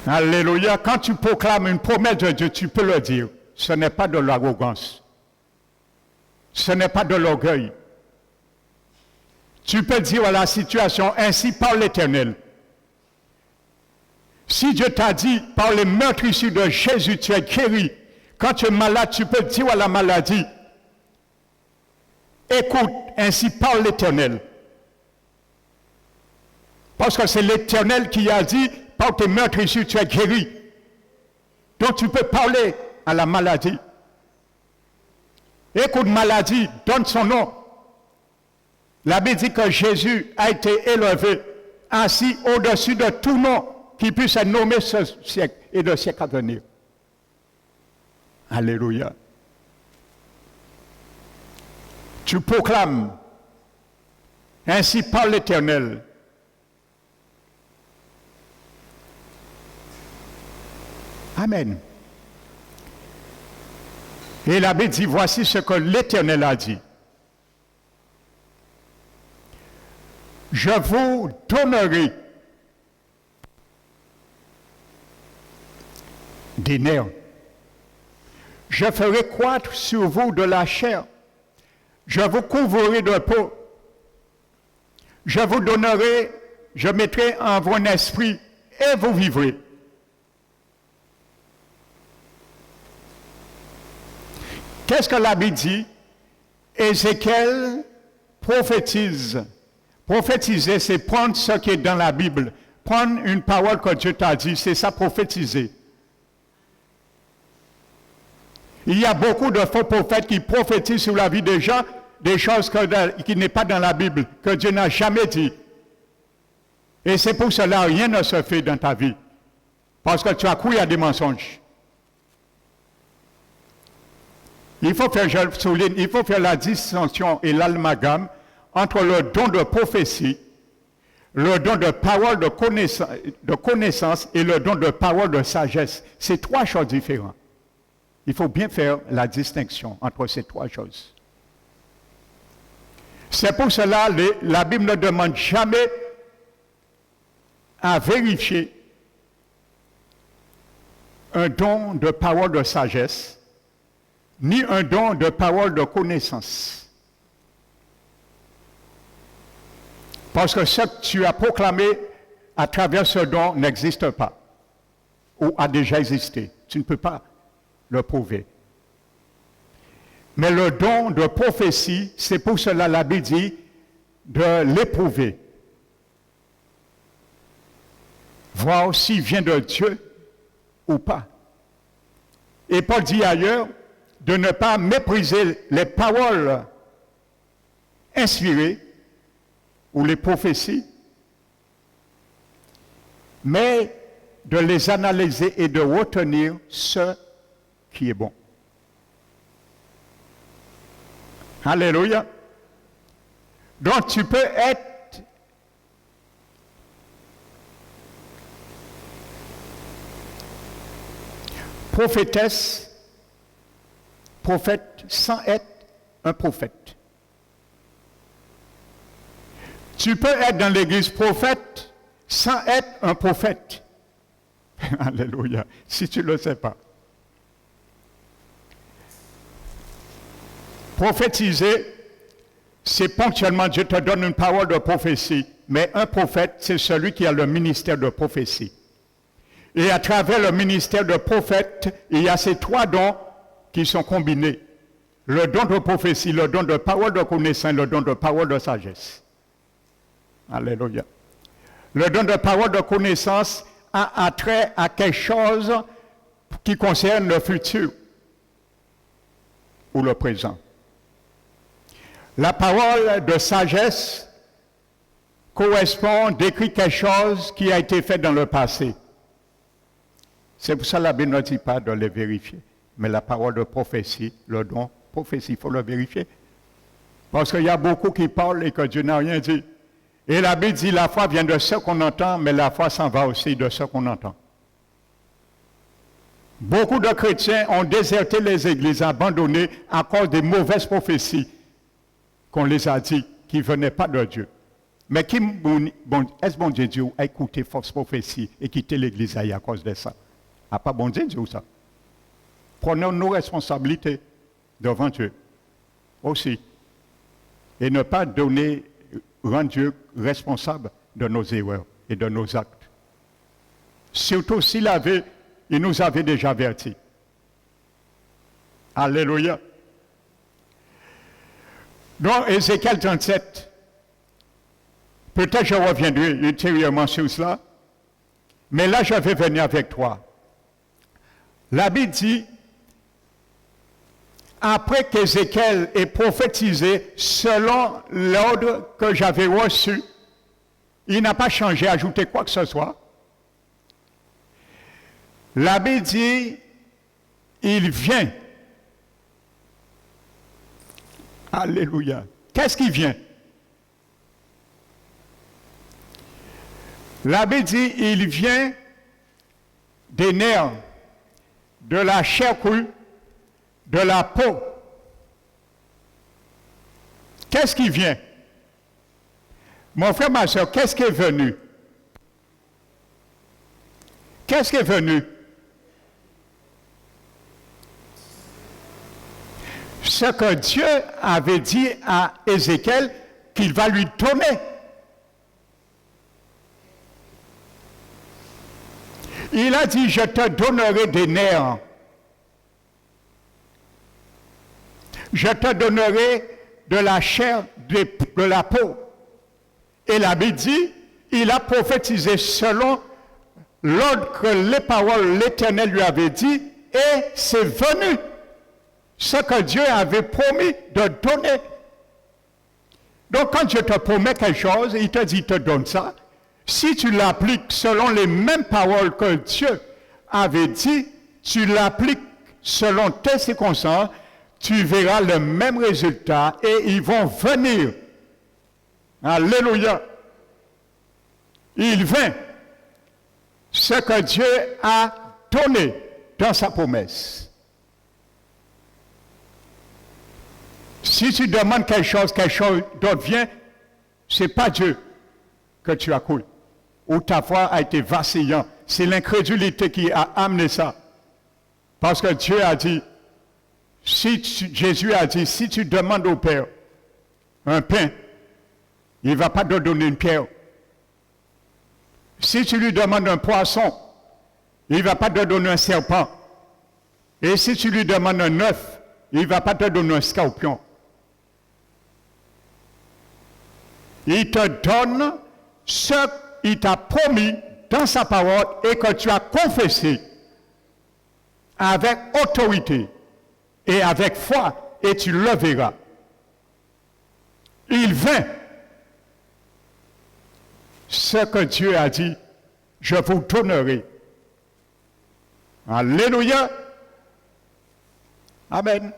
Speaker 1: Alléluia. Quand tu proclames une promesse de Dieu, tu peux le dire. Ce n'est pas de l'arrogance. Ce n'est pas de l'orgueil. Tu peux dire à la situation, ainsi parle l'Éternel. Si Dieu t'a dit, par les meurtrissures de Jésus, tu es guéri. Quand tu es malade, tu peux dire à la maladie, écoute, ainsi parle l'Éternel. Parce que c'est l'Éternel qui a dit, par tes meurtrissures, tu es guéri. Donc tu peux parler à la maladie. Écoute, maladie, donne son nom. La Bible dit que Jésus a été élevé, assis au-dessus de tout nom qui puisse être nommé ce siècle et le siècle à venir. Alléluia. Tu proclames, ainsi parle l'Éternel. Amen. Et la Bible dit, voici ce que l'Éternel a dit. Je vous donnerai des nerfs. Je ferai croître sur vous de la chair. Je vous couvrirai de peau. Je vous donnerai, je mettrai en vous un esprit et vous vivrez. Qu'est-ce que la Bible dit? Ézéchiel prophétise. Prophétiser, c'est prendre ce qui est dans la Bible. Prendre une parole que Dieu t'a dit, c'est ça, prophétiser. Il y a beaucoup de faux prophètes qui prophétisent sur la vie des gens, des choses qui n'est pas dans la Bible, que Dieu n'a jamais dit. Et c'est pour cela que rien ne se fait dans ta vie. Parce que tu as cru à des mensonges. Il faut faire la distinction et l'amalgame entre le don de prophétie, le don de parole de connaissance et le don de parole de sagesse. C'est trois choses différentes. Il faut bien faire la distinction entre ces trois choses. C'est pour cela que la Bible ne demande jamais à vérifier un don de parole de sagesse, ni un don de parole de connaissance. Parce que ce que tu as proclamé à travers ce don n'existe pas, ou a déjà existé. Tu ne peux pas le prouver. Mais le don de prophétie, c'est pour cela la Bible dit de l'éprouver. Voir s'il vient de Dieu ou pas. Et Paul dit ailleurs de ne pas mépriser les paroles inspirées ou les prophéties, mais de les analyser et de retenir ce qui est bon. Alléluia. Donc tu peux être prophétesse, prophète sans être un prophète. Tu peux être dans l'église prophète sans être un prophète. Alléluia. Si tu ne le sais pas. Prophétiser, c'est ponctuellement Dieu te donne une parole de prophétie. Mais un prophète, c'est celui qui a le ministère de prophétie. Et à travers le ministère de prophète, il y a ces trois dons qui sont combinés. Le don de prophétie, le don de parole de connaissance, le don de parole de sagesse. Alléluia. Le don de parole de connaissance a attrait à quelque chose qui concerne le futur ou le présent. La parole de sagesse décrit quelque chose qui a été fait dans le passé. C'est pour ça que la Bible ne dit pas de les vérifier. Mais la parole de prophétie, le don prophétie, il faut le vérifier. Parce qu'il y a beaucoup qui parlent et que Dieu n'a rien dit. Et la Bible dit la foi vient de ce qu'on entend, mais la foi s'en va aussi de ce qu'on entend. Beaucoup de chrétiens ont déserté les églises, abandonné à cause des mauvaises prophéties qu'on les a dit, qui ne venaient pas de Dieu. Mais est-ce bon Dieu a écouté fausse prophétie et quitté l'église à cause de ça? Ah, pas bon Dieu ça. Prenons nos responsabilités devant Dieu aussi. Et ne pas rendre Dieu responsable de nos erreurs et de nos actes. Surtout il nous avait déjà avertis. Alléluia. Dans Ézéchiel 37, peut-être je reviendrai ultérieurement sur cela, mais là je vais venir avec toi. La Bible dit, après qu'Ézéchiel ait prophétisé selon l'ordre que j'avais reçu, il n'a pas changé, ajouté quoi que ce soit. La Bible dit, il vient. Alléluia. Qu'est-ce qui vient? La Bible dit, il vient des nerfs, de la chair crue, de la peau. Qu'est-ce qui vient? Mon frère, ma soeur, qu'est-ce qui est venu? Qu'est-ce qui est venu? Ce que Dieu avait dit à Ézéchiel qu'il va lui donner. Il a dit, je te donnerai des nerfs. Je te donnerai de la chair, de la peau. Et la Bible dit, il a prophétisé selon l'ordre que les paroles de l'Éternel lui avait dit, et c'est venu. Ce que Dieu avait promis de donner. Donc quand Dieu te promet quelque chose, il te dit, il te donne ça. Si tu l'appliques selon les mêmes paroles que Dieu avait dit, tu l'appliques selon tes circonstances, tu verras le même résultat et ils vont venir. Alléluia. Il vint ce que Dieu a donné dans sa promesse. Si tu demandes quelque chose d'autre vient, ce n'est pas Dieu que tu as cru. Ou ta foi a été vacillante. C'est l'incrédulité qui a amené ça. Parce que Dieu a dit, Jésus a dit, si tu demandes au Père un pain, il ne va pas te donner une pierre. Si tu lui demandes un poisson, il ne va pas te donner un serpent. Et si tu lui demandes un œuf, il ne va pas te donner un scorpion. Il te donne ce qu'il t'a promis dans sa parole et que tu as confessé avec autorité et avec foi, et tu le verras. Il vint ce que Dieu a dit, je vous donnerai. Alléluia. Amen.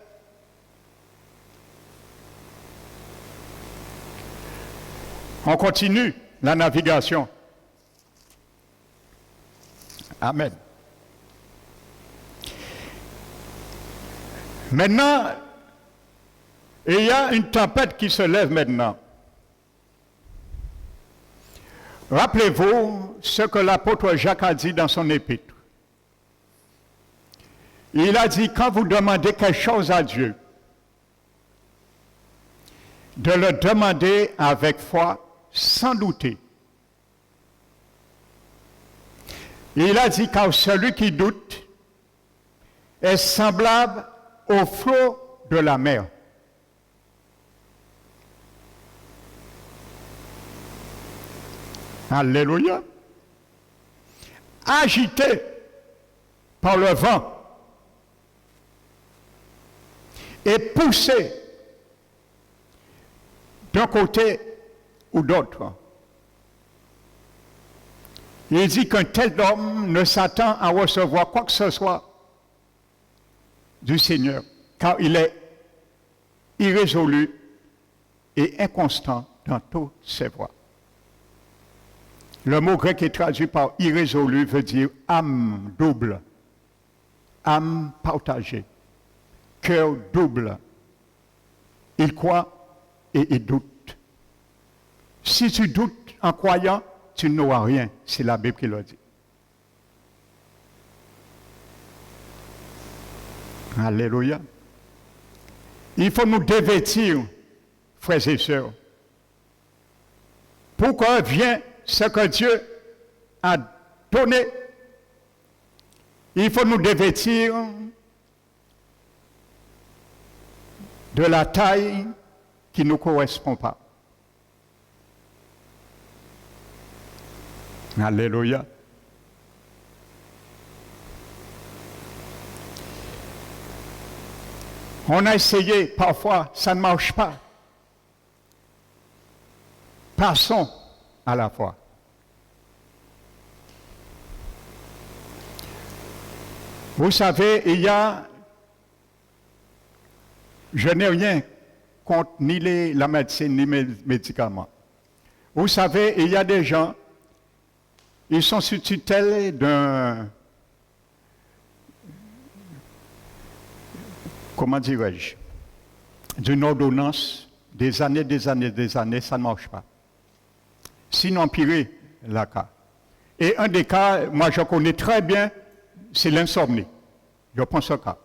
Speaker 1: On continue la navigation. Amen. Maintenant, il y a une tempête qui se lève maintenant. Rappelez-vous ce que l'apôtre Jacques a dit dans son épître. Il a dit, quand vous demandez quelque chose à Dieu, de le demander avec foi, sans douter. Il a dit, car celui qui doute est semblable au flot de la mer. Alléluia. Agité par le vent et poussé d'un côté ou d'autre. Il dit qu'un tel homme ne s'attend à recevoir quoi que ce soit du Seigneur, car il est irrésolu et inconstant dans toutes ses voies. Le mot grec est traduit par irrésolu veut dire âme double, âme partagée, cœur double. Il croit et il doute. Si tu doutes en croyant, tu n'auras rien. C'est la Bible qui le dit. Alléluia. Il faut nous dévêtir, frères et sœurs. Pourquoi vient ce que Dieu a donné? Il faut nous dévêtir de la taille qui ne nous correspond pas. Alléluia. On a essayé, parfois, ça ne marche pas. Passons à la foi. Vous savez, je n'ai rien contre ni la médecine, ni les médicaments. Vous savez, il y a des gens, ils sont sous tutelle comment dirais-je, d'une ordonnance, des années, ça ne marche pas. Sinon, empirer la cas. Et un des cas, moi je connais très bien, c'est l'insomnie. Je prends ce cas.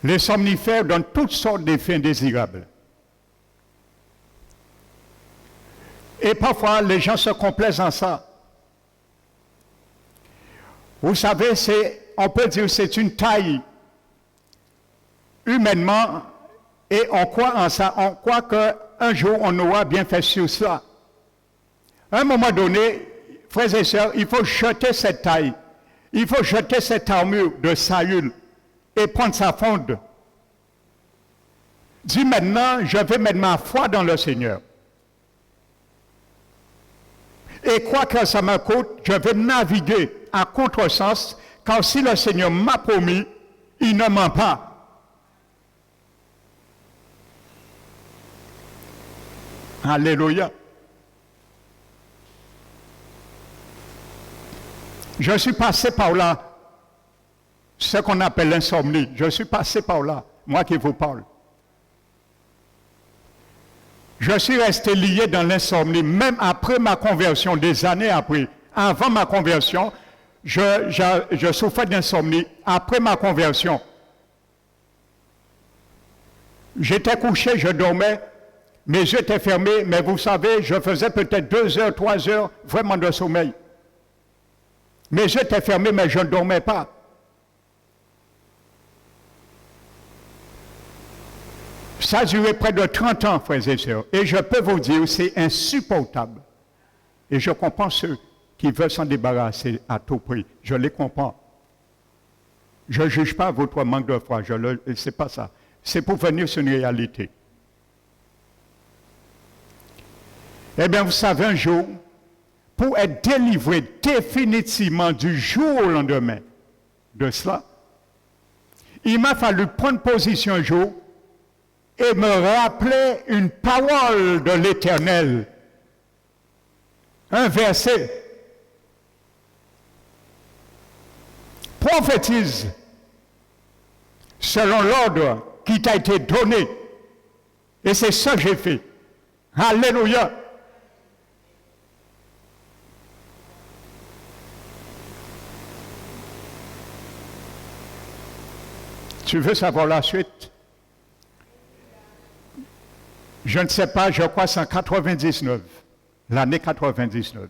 Speaker 1: Les somnifères donnent toutes sortes d'effets indésirables. Et parfois, les gens se complaisent en ça. Vous savez, on peut dire que c'est une taille humainement, et on croit en ça. On croit qu'un jour, on aura bien fait sur cela. À un moment donné, frères et sœurs, il faut jeter cette taille. Il faut jeter cette armure de Saül et prendre sa fonde. Dis maintenant, je vais mettre ma foi dans le Seigneur. Et quoi que ça me coûte, je vais naviguer à contresens, car si le Seigneur m'a promis, il ne ment pas. Alléluia. Je suis passé par là, ce qu'on appelle l'insomnie. Je suis passé par là, moi qui vous parle. Je suis resté lié dans l'insomnie, même après ma conversion, des années après. Avant ma conversion, je souffrais d'insomnie. Après ma conversion, j'étais couché, je dormais, mes yeux étaient fermés, mais vous savez, je faisais peut-être 2 heures, 3 heures vraiment de sommeil. Mes yeux étaient fermés, mais je ne dormais pas. Ça a duré près de 30 ans, frères et sœurs. Et je peux vous dire, c'est insupportable. Et je comprends ceux qui veulent s'en débarrasser à tout prix. Je les comprends. Je ne juge pas votre manque de foi. Ce n'est pas ça. C'est pour venir sur une réalité. Eh bien, vous savez, un jour, pour être délivré définitivement du jour au lendemain de cela, il m'a fallu prendre position un jour et me rappeler une parole de l'Éternel, un verset. Prophétise selon l'ordre qui t'a été donné. Et c'est ça que j'ai fait. Alléluia. Tu veux savoir la suite? Je ne sais pas, je crois que c'est en 99, l'année 99.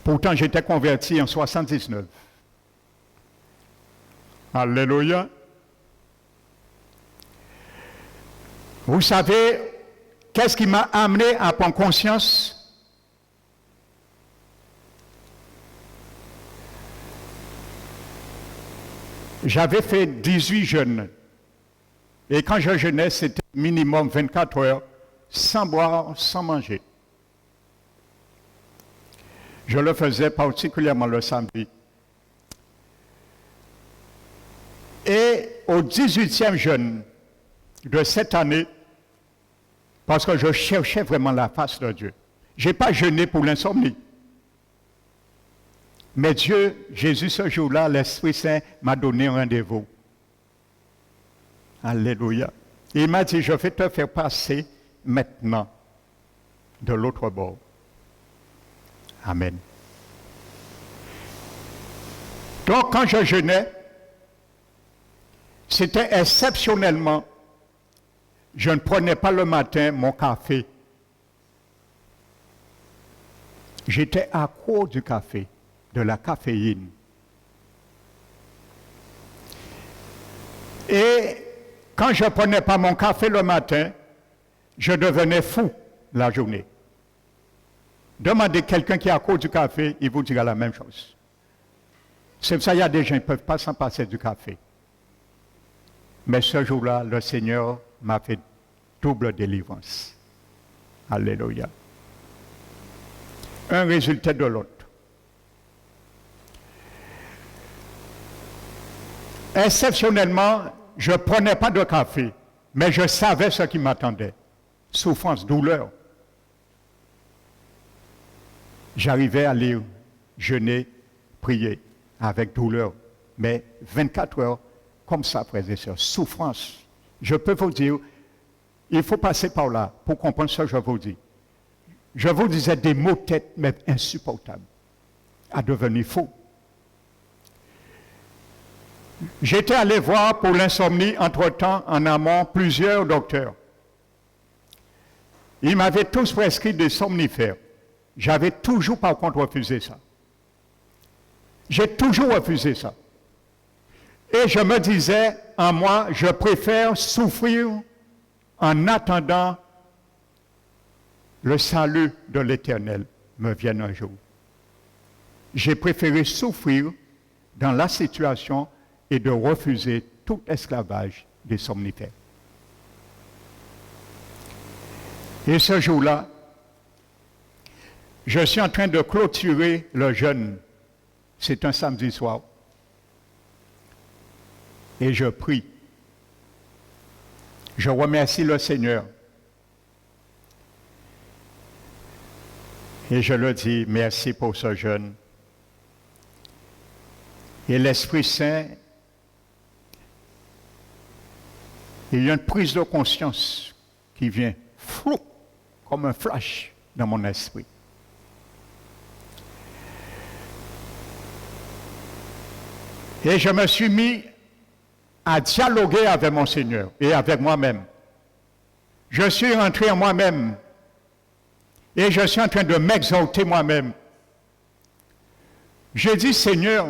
Speaker 1: Pourtant, j'étais converti en 79. Alléluia. Vous savez, qu'est-ce qui m'a amené à prendre conscience? J'avais fait 18 jeûnes. Et quand je jeûnais, c'était minimum 24 heures, sans boire, sans manger. Je le faisais particulièrement le samedi. Et au 18e jeûne de cette année, parce que je cherchais vraiment la face de Dieu, je n'ai pas jeûné pour l'insomnie. Mais Dieu, Jésus, ce jour-là, l'Esprit Saint m'a donné un rendez-vous. Alléluia. Il m'a dit, je vais te faire passer maintenant de l'autre bord. Amen. Donc, quand je jeûnais, c'était exceptionnellement, je ne prenais pas le matin mon café. J'étais accro du café, de la caféine. Et quand je ne prenais pas mon café le matin, je devenais fou la journée. Demandez quelqu'un qui est accro du café, il vous dira la même chose. C'est pour ça qu'il y a des gens qui ne peuvent pas s'en passer du café. Mais ce jour-là, le Seigneur m'a fait double délivrance. Alléluia. Un résultat de l'autre. Exceptionnellement, je ne prenais pas de café, mais je savais ce qui m'attendait. Souffrance, douleur. J'arrivais à aller jeûner, prier avec douleur. Mais 24 heures, comme ça, frères et sœurs, souffrance. Je peux vous dire, il faut passer par là pour comprendre ce que je vous dis. Je vous disais des mots têtes, mais insupportables, à devenir fou. J'étais allé voir pour l'insomnie, entre-temps, en amont, plusieurs docteurs. Ils m'avaient tous prescrit des somnifères. J'avais toujours, par contre, refusé ça. J'ai toujours refusé ça. Et je me disais, en moi, je préfère souffrir en attendant le salut de l'Éternel me vienne un jour. J'ai préféré souffrir dans la situation et de refuser tout esclavage des somnifères. Et ce jour-là, je suis en train de clôturer le jeûne. C'est un samedi soir. Et je prie. Je remercie le Seigneur. Et je le dis, merci pour ce jeûne. Et l'Esprit Saint, il y a une prise de conscience qui vient flou, comme un flash dans mon esprit. Et je me suis mis à dialoguer avec mon Seigneur et avec moi-même. Je suis rentré en moi-même et je suis en train de m'exalter moi-même. J'ai dit, Seigneur,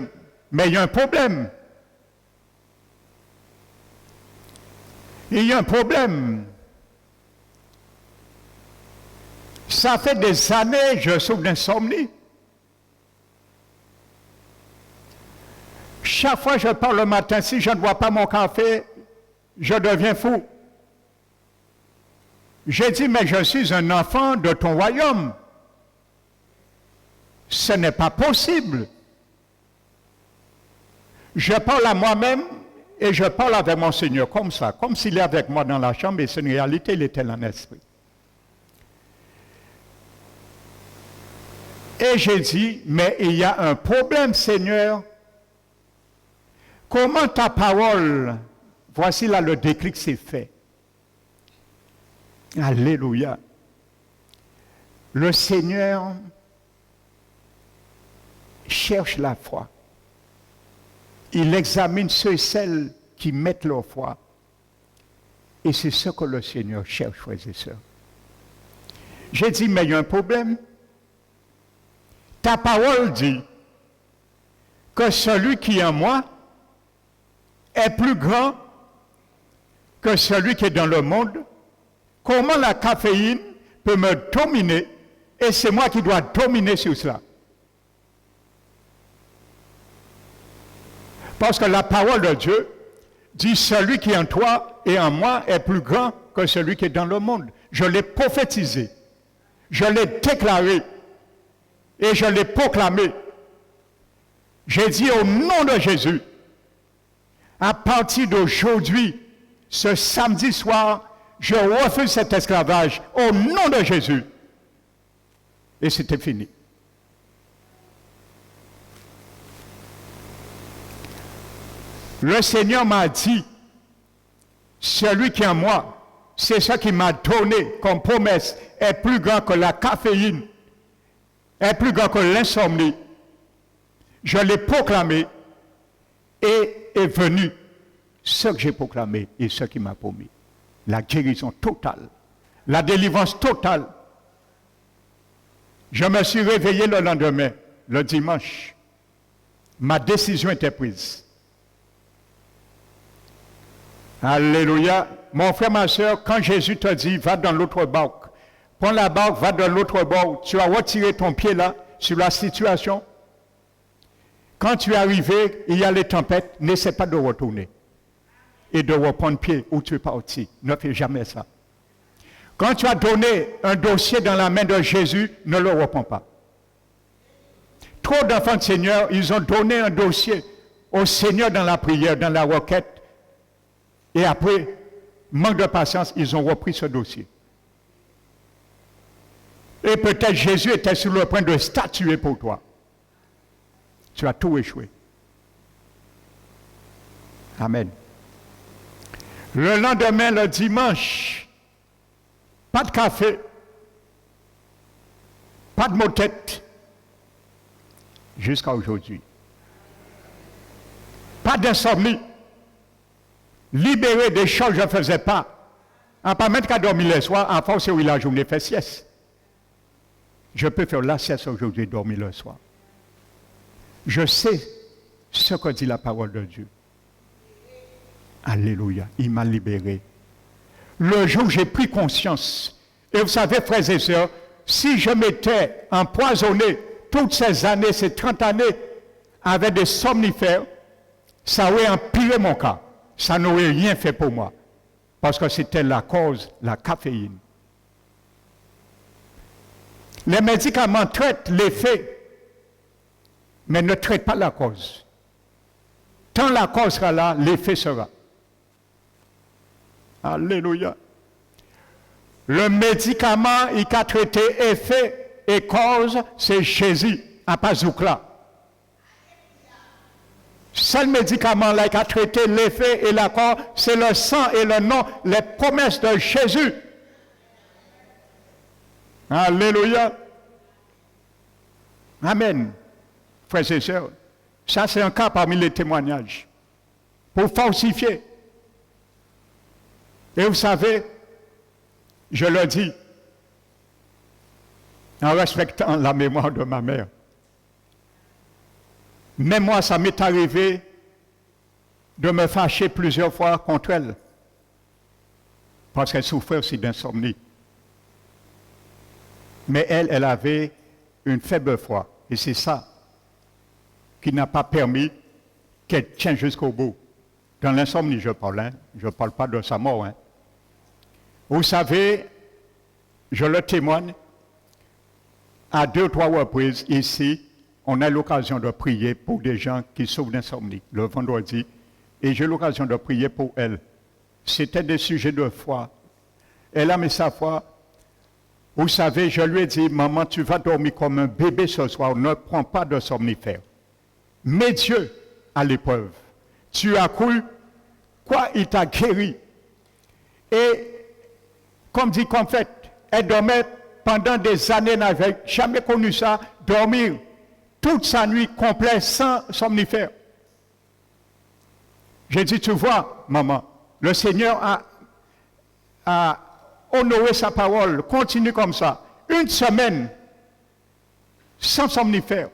Speaker 1: mais il y a un problème. Il y a un problème. Ça fait des années que je souffre d'insomnie. Chaque fois que je pars le matin, si je ne bois pas mon café, je deviens fou. J'ai dit, mais je suis un enfant de ton royaume. Ce n'est pas possible. Je parle à moi-même et je parle avec mon Seigneur comme ça, comme s'il est avec moi dans la chambre et c'est une réalité, il était en esprit. Et j'ai dit, mais il y a un problème, Seigneur. Comment ta parole, voici là le déclic s'est fait. Alléluia. Le Seigneur cherche la foi. Il examine ceux et celles qui mettent leur foi. Et c'est ce que le Seigneur cherche, frères et sœurs. J'ai dit, mais il y a un problème. Ta parole dit que celui qui est en moi est plus grand que celui qui est dans le monde. Comment la caféine peut me dominer et c'est moi qui dois dominer sur cela? Parce que la parole de Dieu dit celui qui est en toi et en moi est plus grand que celui qui est dans le monde. Je l'ai prophétisé, je l'ai déclaré et je l'ai proclamé. J'ai dit au nom de Jésus, à partir d'aujourd'hui, ce samedi soir, je refuse cet esclavage au nom de Jésus. Et c'était fini. Le Seigneur m'a dit, celui qui est en moi, c'est ça qui m'a donné comme promesse, est plus grand que la caféine, est plus grand que l'insomnie. Je l'ai proclamé et est venu ce que j'ai proclamé et ce qui m'a promis. La guérison totale, la délivrance totale. Je me suis réveillé le lendemain, le dimanche. Ma décision était prise. Alléluia. Mon frère, ma soeur, quand Jésus te dit, va dans l'autre barque, prends la barque, va dans l'autre bord, tu as retiré ton pied là, sur la situation. Quand tu es arrivé, il y a les tempêtes, n'essaie pas de retourner et de reprendre pied où tu es parti. Ne fais jamais ça. Quand tu as donné un dossier dans la main de Jésus, ne le reprends pas. Trop d'enfants de Seigneur, ils ont donné un dossier au Seigneur dans la prière, dans la requête. Et après, manque de patience, ils ont repris ce dossier. Et peut-être Jésus était sur le point de statuer pour toi. Tu as tout échoué. Amen. Le lendemain, le dimanche, pas de café, pas de motette, jusqu'à aujourd'hui. Pas d'insomnie. Libéré des choses que je ne faisais pas. En pas mettre qu'à dormir le soir, en force où la journée fait sieste. Je peux faire la sieste aujourd'hui, dormir le soir. Je sais ce que dit la parole de Dieu. Alléluia, il m'a libéré. Le jour où j'ai pris conscience, et vous savez, frères et sœurs, si je m'étais empoisonné toutes ces années, ces 30 années, avec des somnifères, ça aurait empiré mon cas. Ça n'aurait rien fait pour moi. Parce que c'était la cause, la caféine. Les médicaments traitent l'effet, mais ne traitent pas la cause. Tant la cause sera là, l'effet sera. Alléluia. Le médicament, il a traité effet et cause, c'est Jésus, à Pazoukla. Seul médicament là qui a traité l'effet et la cause, c'est le sang et le nom, les promesses de Jésus. Alléluia. Amen. Frères et sœurs, ça c'est un cas parmi les témoignages. Pour falsifier. Et vous savez, je le dis, en respectant la mémoire de ma mère. Mais moi, ça m'est arrivé de me fâcher plusieurs fois contre elle. Parce qu'elle souffrait aussi d'insomnie. Mais elle avait une faible foi. Et c'est ça qui n'a pas permis qu'elle tienne jusqu'au bout. Dans l'insomnie, je parle. Hein? Je ne parle pas de sa mort. Hein? Vous savez, je le témoigne, à 2 ou 3 reprises ici, on a l'occasion de prier pour des gens qui souffrent d'insomnie le vendredi. Et j'ai l'occasion de prier pour elle. C'était des sujets de foi. Elle a mis sa foi. Vous savez, je lui ai dit, maman, tu vas dormir comme un bébé ce soir, ne prends pas de somnifère. Mais Dieu à l'épreuve. Tu as cru, quoi, il t'a guéri. Et, comme dit comme fait, elle dormait pendant des années, n'avait jamais connu ça, dormir toute sa nuit complète sans somnifère. J'ai dit, tu vois, maman, le Seigneur a honoré sa parole, continue comme ça. 1 semaine, sans somnifère.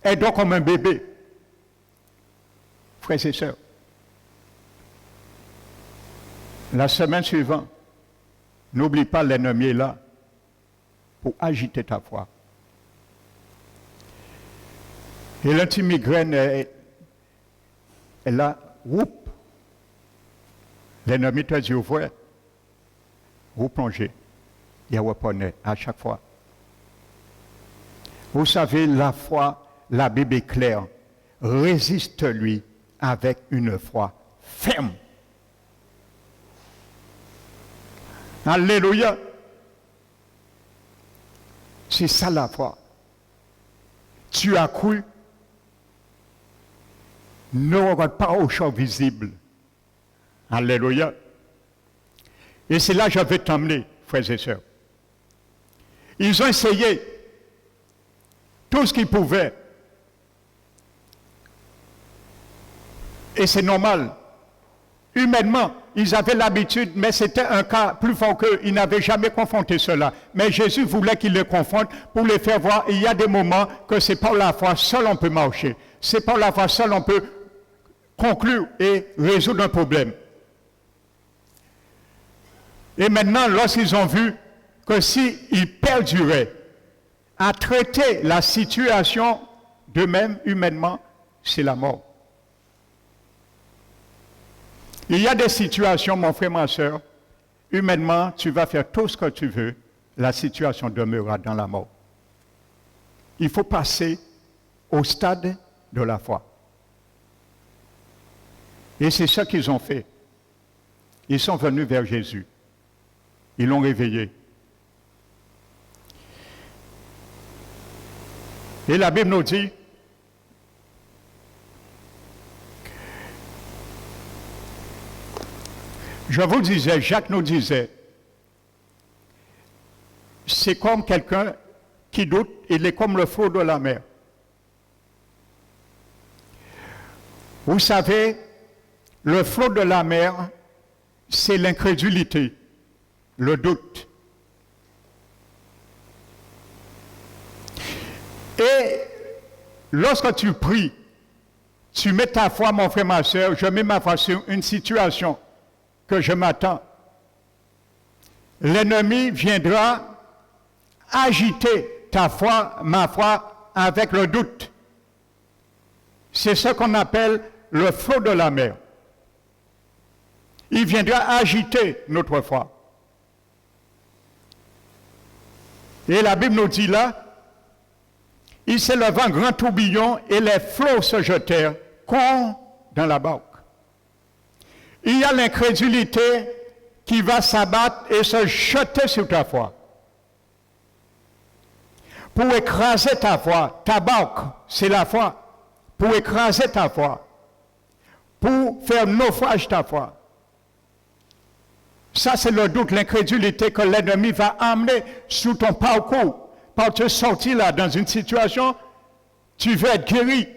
Speaker 1: Elle dort comme un bébé. Frères et sœurs. La semaine suivante, n'oublie pas l'ennemi est là pour agiter ta foi. Et l'antimigraine, elle a, whoop, l'ennemi te dit, ouvre, vous plongez, et vous reprenez à chaque fois. Vous savez, la foi, la Bible est claire, résiste-lui avec une foi ferme. Alléluia. C'est ça la foi. Tu as cru. Ne regarde pas aux choses visibles. Alléluia. Et c'est là que je vais t'emmener, frères et sœurs. Ils ont essayé tout ce qu'ils pouvaient. Et c'est normal. Humainement, ils avaient l'habitude, mais c'était un cas plus fort qu'eux. Ils n'avaient jamais confronté cela. Mais Jésus voulait qu'ils les confrontent pour les faire voir. Il y a des moments que c'est par la foi seul on peut marcher. C'est par la foi seul on peut conclure et résoudre un problème. Et maintenant, lorsqu'ils ont vu que s'ils perduraient à traiter la situation d'eux-mêmes humainement, c'est la mort. Il y a des situations, mon frère, ma soeur, humainement, tu vas faire tout ce que tu veux, la situation demeurera dans la mort. Il faut passer au stade de la foi. Et c'est ça qu'ils ont fait. Ils sont venus vers Jésus. Ils l'ont réveillé. Et la Bible nous dit, je vous disais, Jacques nous disait, c'est comme quelqu'un qui doute, il est comme le flot de la mer. Vous savez, le flot de la mer, c'est l'incrédulité, le doute. Et lorsque tu pries, tu mets ta foi, mon frère, ma soeur, je mets ma foi sur une situation que je m'attends. L'ennemi viendra agiter ta foi, ma foi, avec le doute. C'est ce qu'on appelle le flot de la mer. Il viendra agiter notre foi. Et la Bible nous dit là, il s'éleva un grand tourbillon et les flots se jetèrent comme dans la barque. Il y a l'incrédulité qui va s'abattre et se jeter sur ta foi. Pour écraser ta foi, ta barque, c'est la foi. Pour écraser ta foi. Pour faire naufrage ta foi. Ça, c'est le doute, l'incrédulité que l'ennemi va amener sous ton parcours. Pour te sortir là dans une situation, tu veux être guéri.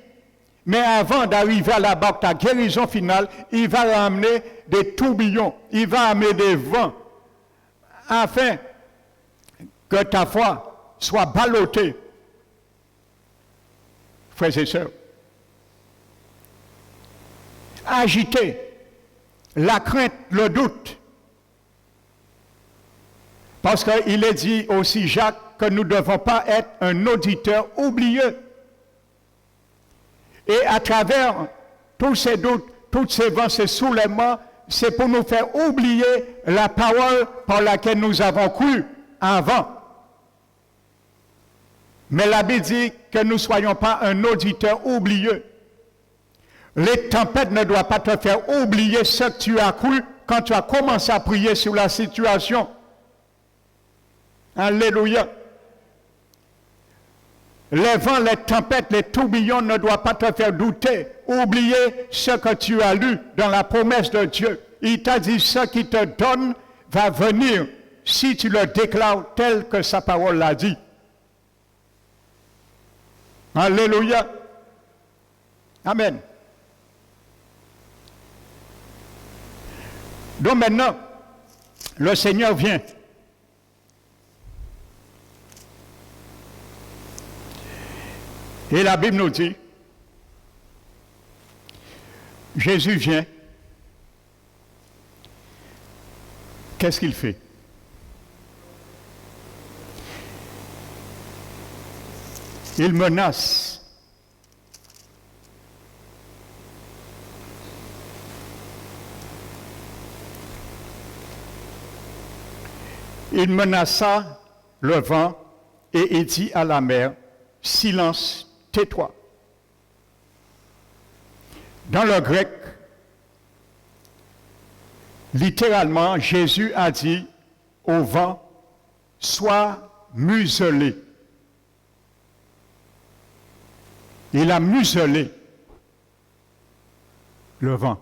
Speaker 1: Mais avant d'arriver à la barque, ta guérison finale, il va amener des tourbillons, il va amener des vents, afin que ta foi soit ballottée. Frères et sœurs, agitée, la crainte, le doute. Parce qu'il est dit aussi, Jacques, que nous ne devons pas être un auditeur oublieux. Et à travers tous ces doutes, tous ces vents, ces soulèvements, c'est pour nous faire oublier la parole par laquelle nous avons cru avant. Mais la Bible dit que nous ne soyons pas un auditeur oublieux. Les tempêtes ne doivent pas te faire oublier ce que tu as cru quand tu as commencé à prier sur la situation. Alléluia. Les vents, les tempêtes, les tourbillons ne doivent pas te faire douter. Oublier ce que tu as lu dans la promesse de Dieu. Il t'a dit ce qu'il te donne va venir si tu le déclares tel que sa parole l'a dit. Alléluia. Amen. Donc maintenant, le Seigneur vient. Et la Bible nous dit, Jésus vient. Qu'est-ce qu'il fait? Il menace. Il menaça le vent et il dit à la mer, silence, tais-toi. Dans le grec, littéralement, Jésus a dit au vent, sois muselé. Il a muselé le vent.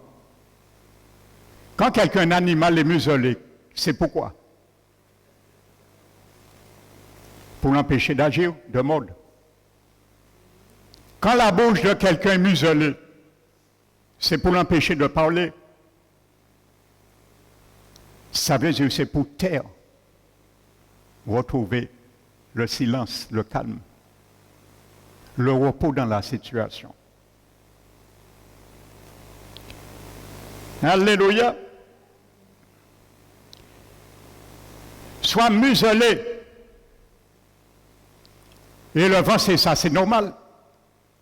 Speaker 1: Quand un animal est muselé, c'est pourquoi? Pour l'empêcher d'agir, de mordre. Quand la bouche de quelqu'un est muselée, c'est pour l'empêcher de parler. Ça veut dire que c'est pour taire, retrouver le silence, le calme, le repos dans la situation. Alléluia. Sois muselé. Et le vent, c'est ça, c'est normal.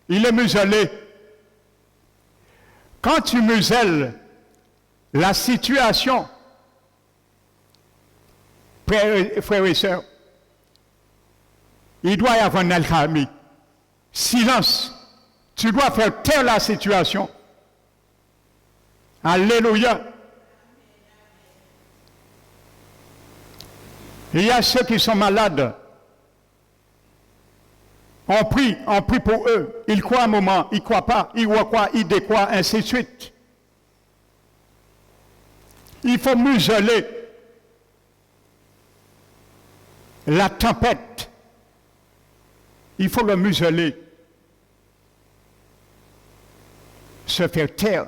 Speaker 1: Il est muselé. Quand tu muselles la situation, frères et sœurs, il doit y avoir une alchimie. Silence. Tu dois faire taire la situation. Alléluia. Il y a ceux qui sont malades. On prie pour eux. Ils croient un moment, ils ne croient pas, ils recroient, ils décroient, ainsi de suite. Il faut museler la tempête. Il faut le museler. Se faire taire.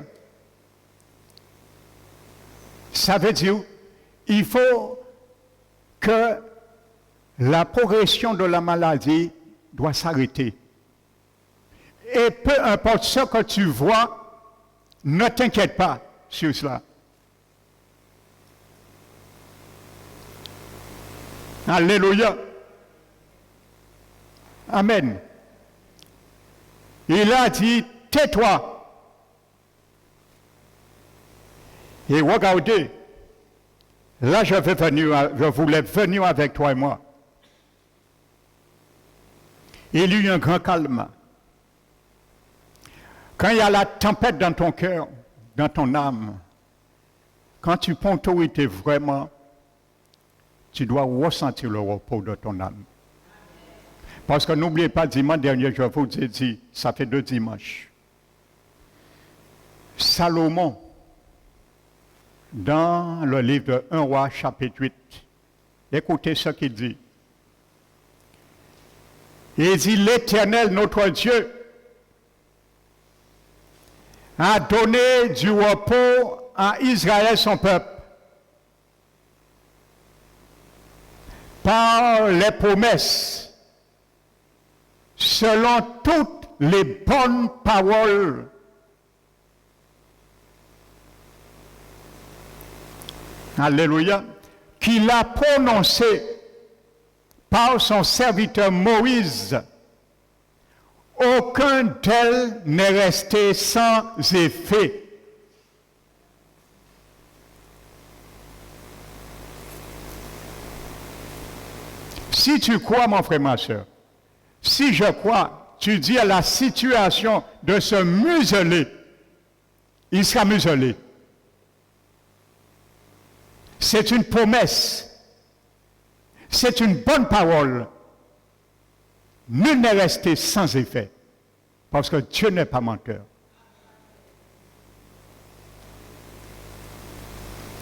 Speaker 1: Ça veut dire il faut que la progression de la maladie doit s'arrêter. Et peu importe ce que tu vois, ne t'inquiète pas sur cela. Alléluia. Amen. Il a dit, tais-toi. Et regardez, là je voulais venir avec toi et moi. Il y a eu un grand calme. Quand il y a la tempête dans ton cœur, dans ton âme, quand tu prends autorité vraiment, tu dois ressentir le repos de ton âme. Parce que n'oubliez pas, dimanche dernier, je vous ai dit, ça fait 2 dimanches. Salomon, dans le livre de 1 Roi, chapitre 8, écoutez ce qu'il dit. Il dit, l'Éternel, notre Dieu, a donné du repos à Israël, son peuple, par les promesses, selon toutes les bonnes paroles Alléluia, qu'il a prononcé par son serviteur Moïse. Aucun d'elles n'est resté sans effet. Si tu crois, mon frère, ma soeur, si je crois, tu dis à la situation de se museler, il sera muselé. C'est une promesse. C'est une bonne parole. Nul n'est resté sans effet. Parce que Dieu n'est pas menteur.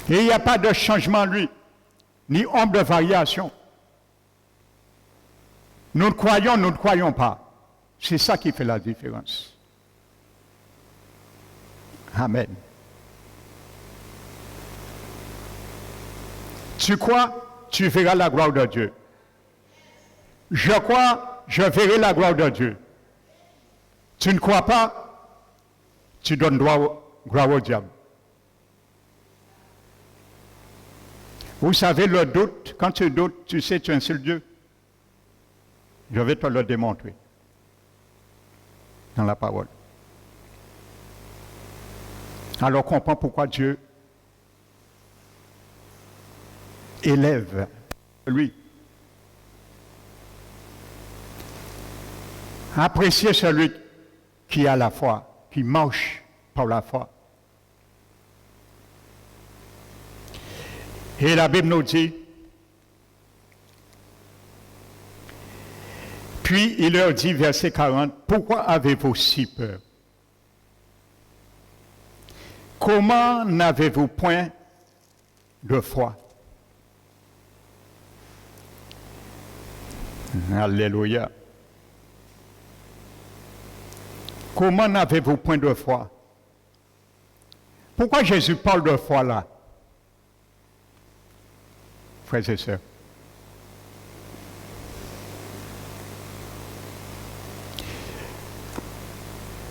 Speaker 1: Et il n'y a pas de changement en lui, ni ombre de variation. Nous le croyons, nous ne croyons pas. C'est ça qui fait la différence. Amen. Tu crois, tu verras la gloire de Dieu. Je crois, je verrai la gloire de Dieu. Tu ne crois pas, tu donnes gloire au diable. Vous savez, le doute, quand tu doutes, tu sais, tu insultes Dieu. Je vais te le démontrer dans la parole. Alors comprends pourquoi Dieu élève lui. Appréciez celui qui a la foi, qui marche par la foi. Et la Bible nous dit, puis il leur dit, verset 40, pourquoi avez-vous si peur? Comment n'avez-vous point de foi. Alléluia. Comment n'avez-vous point de foi? Pourquoi Jésus parle de foi là? Frères et sœurs.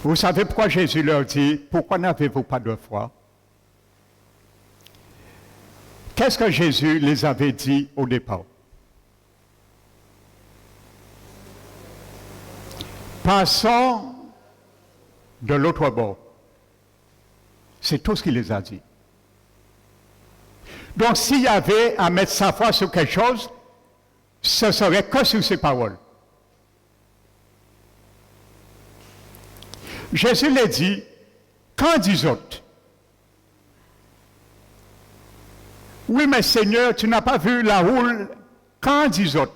Speaker 1: Vous savez pourquoi Jésus leur dit, pourquoi n'avez-vous pas de foi? Qu'est-ce que Jésus les avait dit au départ? Passons de l'autre bord. C'est tout ce qu'il les a dit. Donc s'il y avait à mettre sa foi sur quelque chose, ce serait que sur ces paroles. Jésus les dit, qu'en disent-ils? Oui, mais Seigneur, tu n'as pas vu la houle, qu'en disent-ils?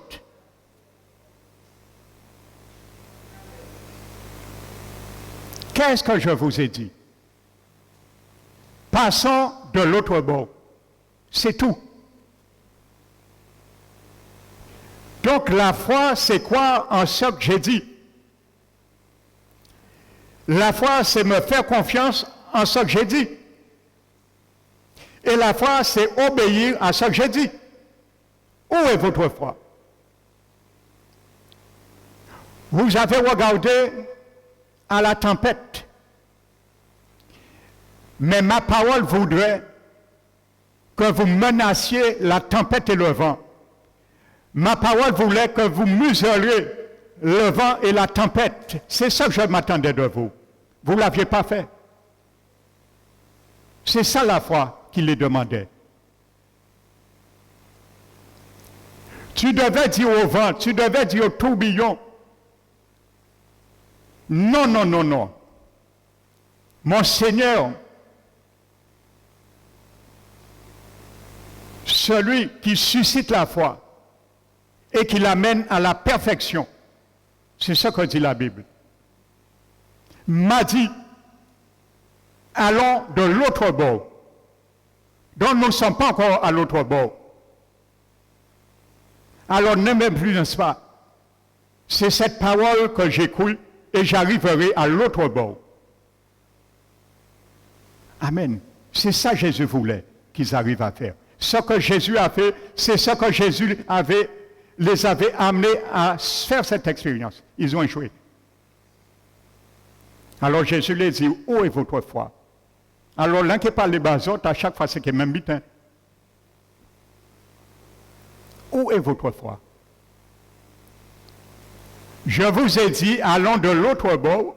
Speaker 1: Qu'est-ce que je vous ai dit? Passons de l'autre bord. C'est tout. Donc la foi, c'est quoi en ce que j'ai dit? La foi, c'est me faire confiance en ce que j'ai dit. Et la foi, c'est obéir à ce que j'ai dit. Où est votre foi? Vous avez regardé à la tempête. Mais ma parole voudrait que vous menaciez la tempête et le vent. Ma parole voulait que vous museliez le vent et la tempête. C'est ça que je m'attendais de vous. Vous ne l'aviez pas fait. C'est ça la foi qu'il les demandait. Tu devais dire au vent, tu devais dire au tourbillon, non, non, non, non. Mon Seigneur, celui qui suscite la foi et qui l'amène à la perfection, c'est ce que dit la Bible, m'a dit, allons de l'autre bord. Donc nous ne sommes pas encore à l'autre bord. Alors n'aimez plus, n'est-ce pas? C'est cette parole que j'écoute et j'arriverai à l'autre bord. Amen. C'est ça que Jésus voulait qu'ils arrivent à faire. Ce que Jésus a fait, c'est ce que Jésus les avait amenés à faire cette expérience. Ils ont échoué. Alors Jésus les dit, où est votre foi? Alors l'un qui parle les bazot, à chaque fois c'est qu'il même bitin. Où est votre foi? Je vous ai dit, allons de l'autre bord.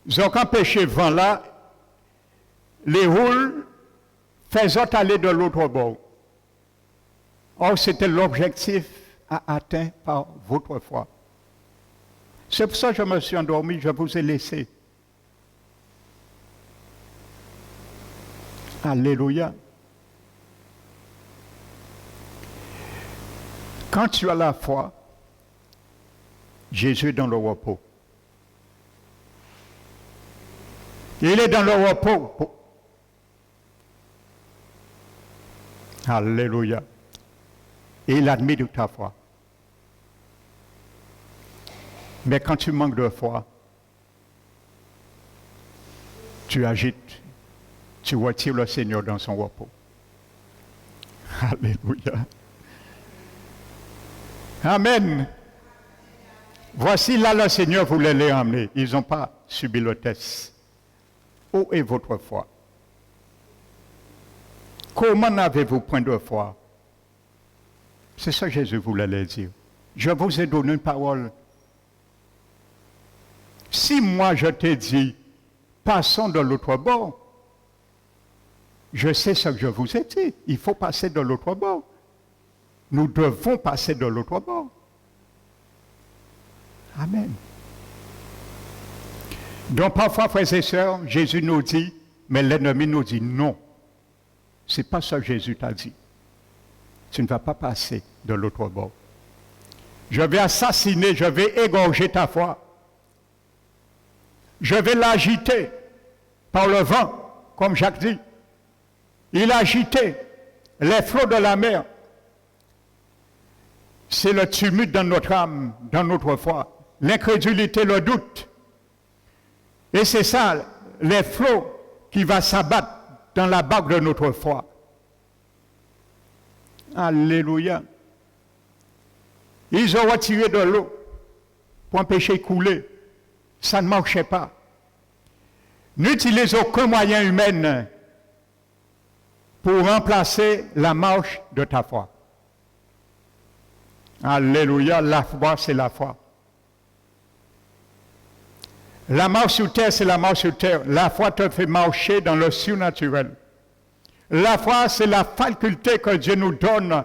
Speaker 1: Ils ont empêché vent là, les roules, faisant aller de l'autre bord. Or, c'était l'objectif atteint par votre foi. C'est pour ça que je me suis endormi, je vous ai laissé. Alléluia. Quand tu as la foi, Jésus est dans le repos. Il est dans le repos. Alléluia. Et il admet de ta foi. Mais quand tu manques de foi, tu agites, tu retires le Seigneur dans son repos. Alléluia. Amen. Voici là le Seigneur voulait les emmener. Ils n'ont pas subi le test. Où est votre foi? Comment n'avez-vous point de foi? C'est ça que Jésus voulait leur dire. Je vous ai donné une parole. Si moi je t'ai dit, passons de l'autre bord, je sais ce que je vous ai dit. Il faut passer de l'autre bord. Nous devons passer de l'autre bord. Amen. Donc parfois, frères et sœurs, Jésus nous dit, mais l'ennemi nous dit non. Ce n'est pas ça que Jésus t'a dit. Tu ne vas pas passer de l'autre bord. Je vais assassiner, je vais égorger ta foi. Je vais l'agiter par le vent, comme Jacques dit. Il a agité les flots de la mer, c'est le tumulte dans notre âme, dans notre foi, l'incrédulité, le doute. Et c'est ça, les flots qui vont s'abattre dans la barque de notre foi. Alléluia. Ils ont retiré de l'eau pour empêcher de couler. Ça ne marchait pas. N'utilise aucun moyen humain pour remplacer la marche de ta foi. Alléluia, la foi, c'est la foi. La marche sur terre, c'est la marche sur terre. La foi te fait marcher dans le surnaturel. La foi, c'est la faculté que Dieu nous donne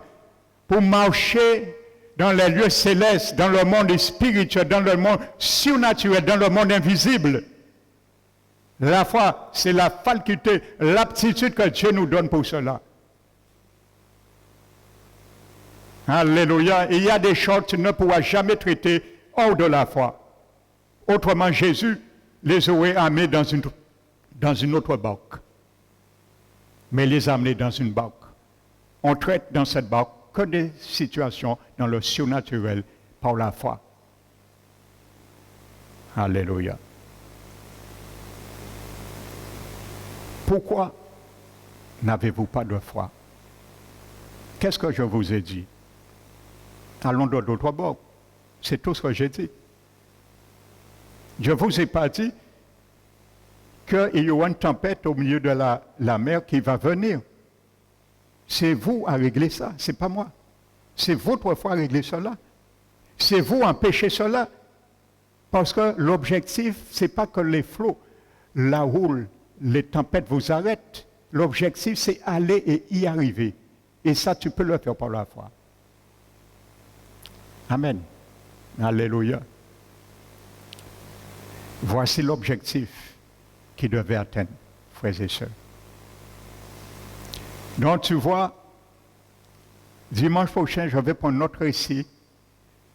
Speaker 1: pour marcher dans les lieux célestes, dans le monde spirituel, dans le monde surnaturel, dans le monde invisible. La foi, c'est la faculté, l'aptitude que Dieu nous donne pour cela. Alléluia. Il y a des choses que tu ne pourras jamais traiter hors de la foi. Autrement, Jésus les aurait amenés dans une autre barque. Mais les amener dans une barque. On traite dans cette barque que des situations dans le surnaturel par la foi. Alléluia. Pourquoi n'avez-vous pas de foi? Qu'est-ce que je vous ai dit? Allons de l'autre bord. C'est tout ce que j'ai dit. Je ne vous ai pas dit qu'il y aura une tempête au milieu de la mer qui va venir. C'est vous à régler ça, ce n'est pas moi. C'est votre foi à régler cela. C'est vous à empêcher cela. Parce que l'objectif, ce n'est pas que les flots, la houle, les tempêtes vous arrêtent. L'objectif, c'est aller et y arriver. Et ça, tu peux le faire par la foi. Amen. Alléluia. Voici l'objectif qui devait atteindre, frères et sœurs. Donc tu vois, dimanche prochain, je vais prendre notre récit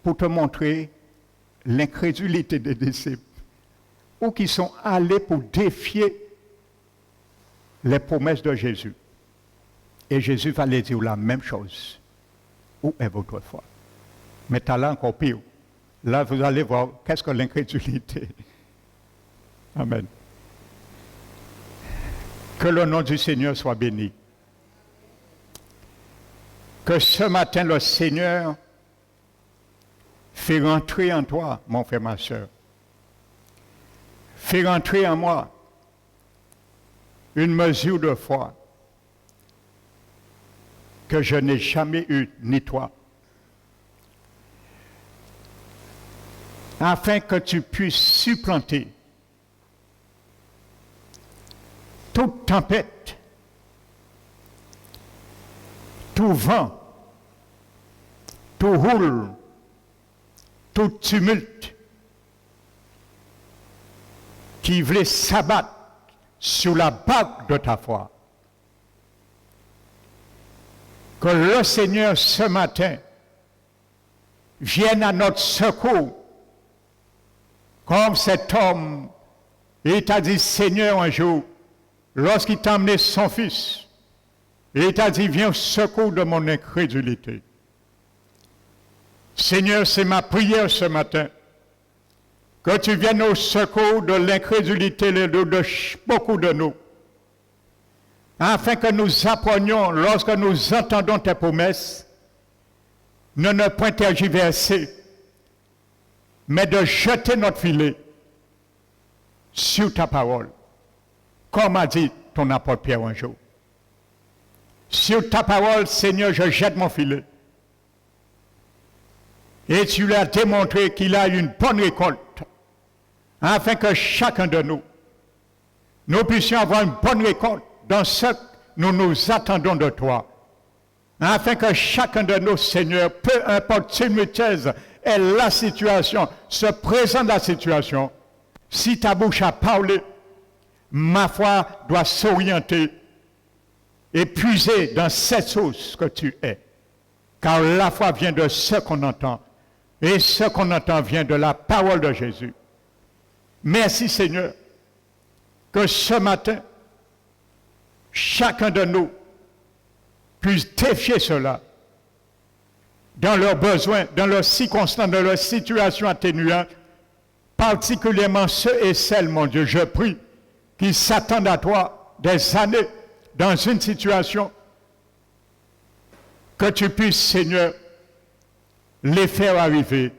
Speaker 1: pour te montrer l'incrédulité des disciples, ou qui sont allés pour défier les promesses de Jésus. Et Jésus va leur dire la même chose. Où est votre foi? Mais tu as là encore pire. Là, vous allez voir qu'est-ce que l'incrédulité. Amen. Que le nom du Seigneur soit béni. Que ce matin, le Seigneur fait rentrer en toi, mon frère, ma soeur. Fait rentrer en moi une mesure de foi que je n'ai jamais eue, ni toi. Afin que tu puisses supplanter toute tempête, tout vent, tout houle, tout tumulte qui voulait s'abattre sur la barque de ta foi. Que le Seigneur ce matin vienne à notre secours, comme cet homme, il t'a dit, Seigneur, un jour, lorsqu'il t'a amené son fils, il t'a dit, viens au secours de mon incrédulité. Seigneur, c'est ma prière ce matin, que tu viennes au secours de l'incrédulité de beaucoup de nous, afin que nous apprenions, lorsque nous entendons tes promesses, ne point tergiverser, mais de jeter notre filet sur ta parole, comme a dit ton apôtre Pierre un jour. Sur ta parole, Seigneur, je jette mon filet. Et tu lui as démontré qu'il a une bonne récolte, afin que chacun de nous puissions avoir une bonne récolte dans ce que nous attendons de toi. Afin que chacun de nous, Seigneur, peu importe tumultueuse est la situation, se présente la situation, si ta bouche a parlé, ma foi doit s'orienter et puiser dans cette source que tu es. Car la foi vient de ce qu'on entend. Et ce qu'on entend vient de la parole de Jésus. Merci Seigneur, que ce matin, chacun de nous puissent défier cela dans leurs besoins, dans leurs circonstances, dans leurs situations atténuantes, particulièrement ceux et celles, mon Dieu, je prie, qui s'attendent à toi des années dans une situation, que tu puisses, Seigneur, les faire arriver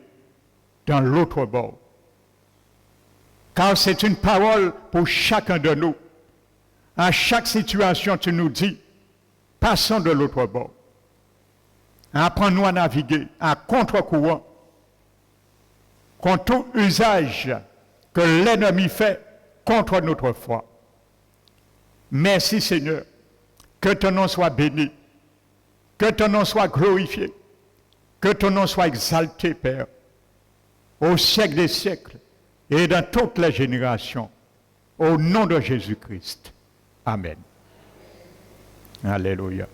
Speaker 1: dans l'autre bord. Car c'est une parole pour chacun de nous. À chaque situation, tu nous dis, passons de l'autre bord. Apprends-nous à naviguer à contre-courant, contre tout usage que l'ennemi fait contre notre foi. Merci Seigneur, que ton nom soit béni, que ton nom soit glorifié, que ton nom soit exalté, Père, au siècle des siècles et dans toutes les générations, au nom de Jésus-Christ. Amen. Alléluia.